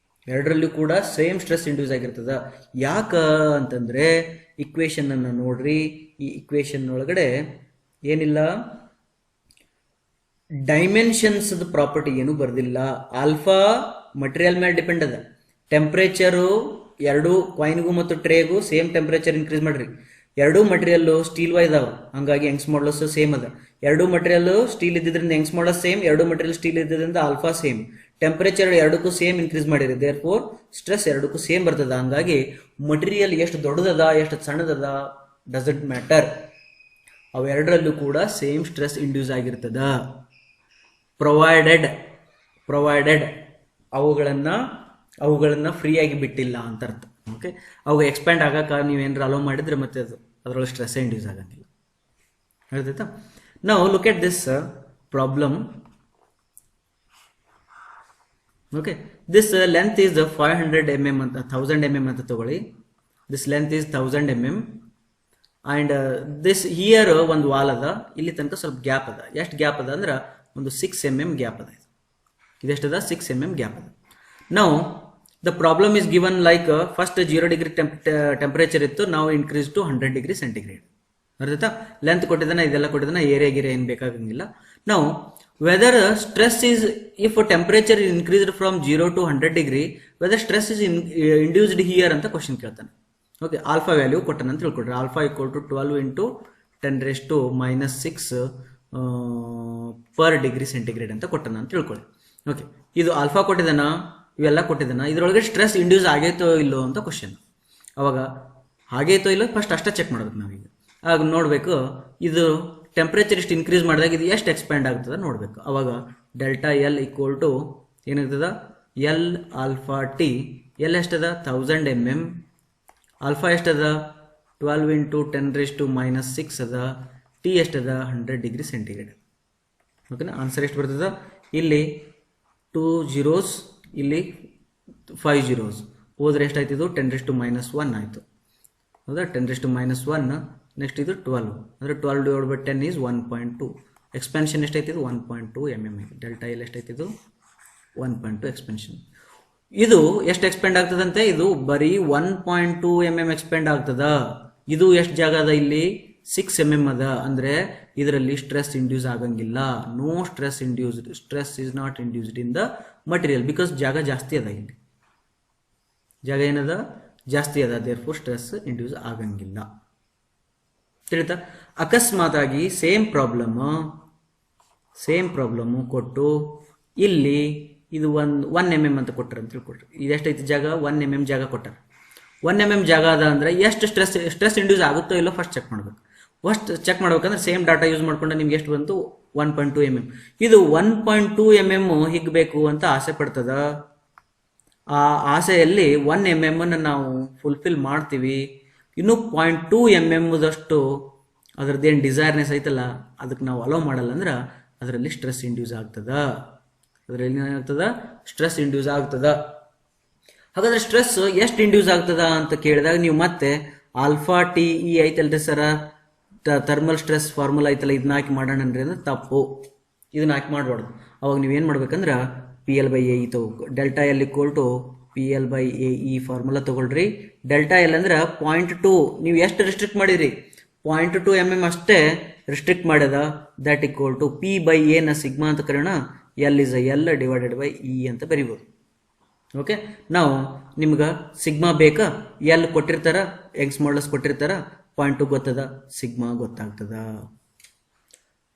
[SPEAKER 1] ಆಗಿರ್ತದ. ಯಾಕ ಅಂತಂದ್ರೆ ಇಕ್ವೇಶನ್ ಅನ್ನ ನೋಡ್ರಿ, ಈ ಇಕ್ವೇಶನ್ ಒಳಗಡೆ ಏನಿಲ್ಲ, ಡೈಮೆನ್ಷನ್ಸ್ ಪ್ರಾಪರ್ಟಿ ಏನು ಬರ್ದಿಲ್ಲ. ಆಲ್ಫಾ ಮಟೀರಿಯಲ್ ಮೇಲೆ ಡಿಪೆಂಡ್ ಅದ. ಟೆಂಪರೇಚರು ಎರಡು ಕಾಯಿನ್ಗೂ ಮತ್ತು ಟ್ರೇಗೂ ಸೇಮ್ ಟೆಂಪರೇಚರ್ ಇನ್ಕ್ರೀಸ್ ಮಾಡ್ರಿ. ಎರಡೂ ಮಟೀರಿಯಲ್ ಸ್ಟೀಲ್ ಇದಾವ, ಹಂಗಾಗಿ ಯಂಗ್ಸ್ ಮಾಡಲಸ್ ಸೇಮ್ ಅದ. ಎರಡೂ ಮಟೀರಿಯಲ್ ಸ್ಟೀಲ್ ಇದ್ದಿದ್ರಿಂದ ಯಂಗ್ಸ್ ಮಾಡಲಸ್ ಸೇಮ್, ಎರಡೂ ಮಟೀರಿಯಲ್ ಸ್ಟೀಲ್ ಇದ್ದಿದ್ರಿಂದ ಆಲ್ಫಾ ಸೇಮ್. ಟೆಂಪರೇಚರ್ ಎರಡಕ್ಕೂ ಸೇಮ್ ಇನ್ಕ್ರೀಸ್ ಮಾಡಿರಿ, ದೇರ್ ಫೋರ್ ಸ್ಟ್ರೆಸ್ ಎರಡಕ್ಕೂ ಸೇಮ್ ಬರ್ತದ. ಹಂಗಾಗಿ ಮಟೀರಿಯಲ್ ಎಷ್ಟು ದೊಡ್ಡದದ ಎಷ್ಟು ಸಣ್ಣದದ ಡಸಂಟ್ ಮ್ಯಾಟರ್, ಅವೆರಡರಲ್ಲೂ ಕೂಡ ಸೇಮ್ ಸ್ಟ್ರೆಸ್ ಇಂಡ್ಯೂಸ್ ಆಗಿರ್ತದ, ಪ್ರೊವೈಡೆಡ್ ಅವುಗಳನ್ನ ಫ್ರೀಯಾಗಿ ಬಿಟ್ಟಿಲ್ಲ ಅಂತ ಅರ್ಥ. ಓಕೆ, ಅವು ಎಕ್ಸ್ಪ್ಯಾಂಡ್ ಆಗಕ್ಕೆ ನೀವೇನಾರು ಅಲೋ ಮಾಡಿದ್ರೆ ಮತ್ತೆ ಅದರೊಳಗೆ ಸ್ಟ್ರೆಸ್ ಇಂಡ್ಯೂಸ್ ಆಗಂಗಿಲ್ಲ. ಹೇಳ್ತೈತಾ? ನಾವು look at this problem. Okay, this length is 500 mm ಅಂತ 1000 mm ಅಂತ ತಗೊಳ್ಳಿ. This length is 1000 mm and this here ಒಂದು ವಾಲ್ ಅದ, ಇಲ್ಲಿ ತನಕ ಸ್ವಲ್ಪ ಗ್ಯಾಪ್ ಅದ. ಎಷ್ಟು ಗ್ಯಾಪ್ ಅದ ಅಂದ್ರೆ ಒಂದು 6 mm ಗ್ಯಾಪ್ ಅದ. ಇದೆಷ್ಟದ? 6 mm ಗ್ಯಾಪ್ ಅದ. ನಾವು the problem is given like first 0 degree temperature ಇತ್ತು, ನಾವು ಇನ್ಕ್ರೀಸ್ ಟು 100 ಡಿಗ್ರಿ ಸೆಂಟಿಗ್ರೇಡ್. ಅರ್ಥಾಯ್ತಾ? ಲೆಂತ್ ಕೊಟ್ಟಿದ್ದಾನ, ಇದೆಲ್ಲ ಕೊಟ್ಟಿದ್ದಾನ, ಏರಿಯಾ ಏನು ಬೇಕಾಗಂಗಿಲ್ಲ. ನಾವು whether stress is, if temperature is increased from 0 to 100 degree, whether stress is induced here ಅಂತ ಕ್ವಶನ್ ಕೇಳ್ತಾನೆ. ಓಕೆ, ಆಲ್ಫಾ ವ್ಯಾಲ್ಯೂ ಕೊಟ್ಟನ ಅಂತ ತಿಳ್ಕೊಡ್ರಿ. Alpha equal to 12 × 10⁻⁻⁶ per degree centigrade ಅಂತ ಕೊಟ್ಟನ ಅಂತ ತಿಳ್ಕೊಳ್ಳಿ. ಓಕೆ, ಇದು ಆಲ್ಫಾ ಕೊಟ್ಟಿದ್ದಾನ, ಇವೆಲ್ಲ ಕೊಟ್ಟಿದ್ದಾನ. ಇದರೊಳಗೆ ಸ್ಟ್ರೆಸ್ ಇಂಡ್ಯೂಸ್ ಆಗೈತೋ ಇಲ್ಲೋ ಅಂತ ಕ್ವಶನ್. ಅವಾಗ ಆಗೈತೋ ಇಲ್ಲೋ ಫಸ್ಟ್ ಅಷ್ಟೇ ಚೆಕ್ ಮಾಡ್ಬೇಕು ನಾವೀಗ. ಆಗ ನೋಡಬೇಕು ಇದು ಟೆಂಪರೇಚರ್ ಇಷ್ಟು ಇನ್ಕ್ರೀಸ್ ಮಾಡಿದಾಗ ಇದು ಎಷ್ಟು ಎಕ್ಸ್ಪ್ಯಾಂಡ್ ಆಗ್ತದೆ ನೋಡಬೇಕು. ಅವಾಗ ಡೆಲ್ಟಾ ಎಲ್ ಈಕ್ವಲ್ ಟು ಏನಾಗ್ತದ, ಎಲ್ ಆಲ್ಫಾ ಟಿ. ಎಲ್ ಎಷ್ಟದ? 1000 mm. ಆಲ್ಫಾ ಎಷ್ಟದ? 12 × 10⁻⁻⁶ ಅದ. ಟಿ ಎಷ್ಟದ? 100 ಡಿಗ್ರಿ ಸೆಂಟಿಗ್ರೇಡ್. ಓಕೆನಾ? ಆನ್ಸರ್ ಎಷ್ಟು ಬರ್ತದ? ಇಲ್ಲಿ 2 zeros, ಇಲ್ಲಿ 5 zeros ಹೋದ್ರೆ ಎಷ್ಟಾಯ್ತು? 10⁻⁻1 ಆಯಿತು. ಹೌದಾ? 10⁻⁻1. ನೆಕ್ಸ್ಟ್ ಇದು 12, ಅಂದರೆ 12 / 10 ಈಸ್ 1.2. ಎಕ್ಸ್ಪೆನ್ಷನ್ ಎಷ್ಟೈತಿದು? 1.2 mm. ಡೆಲ್ಟಾ ಎಲ್ ಎಷ್ಟೈತಿದು? 1.2 ಎಕ್ಸ್ಪೆನ್ಷನ್. ಇದು ಎಷ್ಟು ಎಕ್ಸ್ಪೆಂಡ್ ಆಗ್ತದಂತೆ? ಇದು ಬರೀ 1.2 mm ಎಕ್ಸ್ಪೆಂಡ್ ಆಗ್ತದ. ಇದು ಎಷ್ಟು ಜಾಗ ಅದ? ಇಲ್ಲಿ 6 mm ಅದ. ಅಂದ್ರೆ ಇದರಲ್ಲಿ ಸ್ಟ್ರೆಸ್ ಇಂಡ್ಯೂಸ್ ಆಗಂಗಿಲ್ಲ. No stress induced. Stress is not induced in the material because ಜಾಗ ಜಾಸ್ತಿ ಅದ. ಇಲ್ಲಿ ಜಾಗ ಏನದ? ಜಾಸ್ತಿ ಅದ. ದೇರ್ ಫೋರ್ ಸ್ಟ್ರೆಸ್ ಇಂಡ್ಯೂಸ್ ಆಗಂಗಿಲ್ಲ. ತಿಳಿತಾ? ಅಕಸ್ಮಾತಾಗಿ ಸೇಮ್ ಪ್ರಾಬ್ಲಮ್ ಕೊಟ್ಟು ಇಲ್ಲಿ ಇದು 1 mm ಅಂತ ಕೊಟ್ಟರು ಅಂತ ತಿಳ್ಕೊಟ್ರಿ. ಇದೆಷ್ಟೈತಿ ಜಾಗ? 1 mm ಜಾಗ ಕೊಟ್ಟಾರ. 1 mm ಜಾಗ ಅದ ಅಂದ್ರೆ ಎಷ್ಟು ಸ್ಟ್ರೆಸ್ ಇಂಡ್ಯೂಸ್ ಆಗುತ್ತೋ ಇಲ್ಲೋ ಫಸ್ಟ್ ಚೆಕ್ ಮಾಡ್ಬೇಕು. ಫಸ್ಟ್ ಚೆಕ್ ಮಾಡ್ಬೇಕಂದ್ರೆ ಸೇಮ್ ಡಾಟಾ ಯೂಸ್ ಮಾಡ್ಕೊಂಡು ನಿಮ್ಗೆ ಎಷ್ಟು ಬಂತು? 1.2 mm. ಇದು 1.2 mm ಹಿಗ್ಬೇಕು ಅಂತ ಆಸೆ ಪಡ್ತದ. ಆ ಆಸೆಯಲ್ಲಿ 1 mm ಅನ್ನು ನಾವು ಫುಲ್ಫಿಲ್ ಮಾಡ್ತೀವಿ, ಇನ್ನು 0.2 mm ದಷ್ಟು ಅದ್ರದ್ದೇನು ಡಿಸೈರ್ನೆಸ್ ಐತಲ್ಲ ಅದಕ್ಕೆ ನಾವು ಅಲೋ ಮಾಡಲ್ಲ ಅಂದ್ರೆ ಅದರಲ್ಲಿ ಸ್ಟ್ರೆಸ್ ಇಂಡ್ಯೂಸ್ ಆಗ್ತದ. ಅದರಲ್ಲಿ ಏನಾಗ್ತದ? ಸ್ಟ್ರೆಸ್ ಇಂಡ್ಯೂಸ್ ಆಗ್ತದ. ಹಾಗಾದ್ರೆ ಸ್ಟ್ರೆಸ್ ಎಷ್ಟು ಇಂಡ್ಯೂಸ್ ಆಗ್ತದ ಅಂತ ಕೇಳಿದಾಗ ನೀವು ಮತ್ತೆ ಆಲ್ಫಾ ಟಿ ಇ ಐತಲ್ರಿ ಸರ, ಥರ್ಮಲ್ ಸ್ಟ್ರೆಸ್ ಫಾರ್ಮುಲಾ ಐತಲ್ಲ, ಇದನ್ನ ಹಾಕಿ ಮಾಡೋಣ ಅಂದ್ರೆ ಅಂದ್ರೆ ತಪ್ಪು. ಇದನ್ನ ಹಾಕಿ ಮಾಡಬಾರ್ದು. ಅವಾಗ ನೀವೇನು ಮಾಡ್ಬೇಕಂದ್ರೆ PL/AE ತಗೋ. Delta L equal to PL/AE formula ತಗೊಳ್ರಿ. ಡೆಲ್ಟಾ ಎಲ್ ಅಂದ್ರೆ 0.2, ನೀವು ಎಷ್ಟು ರಿಸ್ಟ್ರಿಕ್ಟ್ ಮಾಡಿರಿ? 0.2 mm ಅಷ್ಟೇ ರಿಸ್ಟ್ರಿಕ್ಟ್ ಮಾಡ್ಯದ. ದಟ್ ಈಕ್ವಲ್ ಟು P/A ನ ಸಿಗ್ಮಾ ಅಂತ ಕರೆಯೋಣ. L is L divided by E ಅಂತ ಬರಿಬೋದು. ಓಕೆ, ನಾವು ನಿಮ್ಗೆ ಸಿಗ್ಮಾ ಬೇಕಾ? ಎಲ್ ಕೊಟ್ಟಿರ್ತಾರ, ಎಕ್ಸ್ ಮಾಡ್ಲಸ್ ಕೊಟ್ಟಿರ್ತಾರ, 0.2 ಗೊತ್ತದ, ಸಿಗ್ಮಾ ಗೊತ್ತಾಗ್ತದ.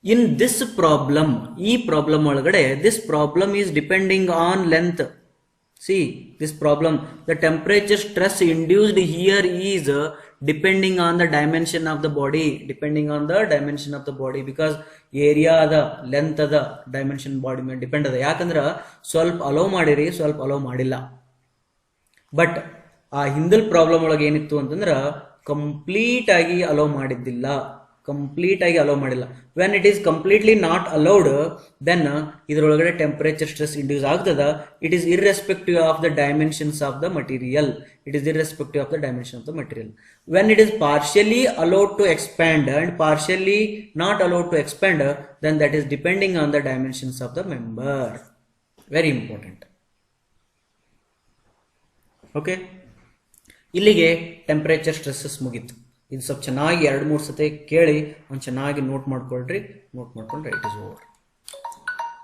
[SPEAKER 1] ಇನ್ ದಿಸ್ ಪ್ರಾಬ್ಲಮ್, ಈ ಪ್ರಾಬ್ಲಮ್ ಒಳಗಡೆ this problem is depending on length. See, this problem, the temperature stress induced here is depending on the dimension of the body, depending on the dimension of the body, because area ಅದ, length ಅದ, dimension body ಮೇಲೆ depend ಅದ. ಯಾಕಂದ್ರೆ ಸ್ವಲ್ಪ hello ಮಾಡಿರಿ, ಸ್ವಲ್ಪ hello ಮಾಡಿಲ್ಲ. But ಆ ಹಿಂದಲ್ ಪ್ರಾಬ್ಲಮ್ ಒಳಗೆ ಏನಿತ್ತು ಅಂತಂದ್ರೆ ಕಂಪ್ಲೀಟ್ ಆಗಿ ಅಲೋ ಮಾಡಿದ್ದಿಲ್ಲ, ಕಂಪ್ಲೀಟ್ ಆಗಿ ಅಲೋ ಮಾಡಿಲ್ಲ. When it is completely not allowed, then ಇದರೊಳಗಡೆ ಟೆಂಪರೇಚರ್ ಸ್ಟ್ರೆಸ್ ಇಂಡ್ಯೂಸ್ ಆಗ್ತದ. It is irrespective of the dimensions of the material. It is irrespective of the dimension of the material. When it is partially allowed to expand and partially not allowed to expand, then that is depending on the dimensions of the member. Very important. Okay, ಇಲ್ಲಿಗೆ temperature stresses ಮುಗೀತು. ಇದು ಸ್ವಲ್ಪ ಚೆನ್ನಾಗಿ 2-3 ಸತಿ ಕೇಳಿ ಒಂದು ಚೆನ್ನಾಗಿ note ಮಾಡ್ಕೊಳ್ರಿ. ನೋಟ್ ಮಾಡ್ಕೊಂಡ್ರೆ ಇಟ್ ಇಸ್ ಓವರ್.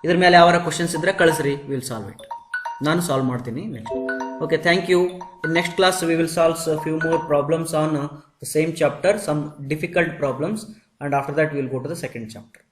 [SPEAKER 1] ಇದ್ರ ಮೇಲೆ ಯಾವ ಕ್ವಶನ್ಸ್ ಇದ್ರೆ ಕಳಿಸ್ರಿ, ವಿಲ್ ಸಾಲ್ವ್ ಇಟ್. ನಾನು ಸಾಲ್ವ್ ಮಾಡ್ತೀನಿ next. Okay, thank you. In next class we will solve few more problems on the same chapter, some difficult problems, and after that we will go to the second chapter.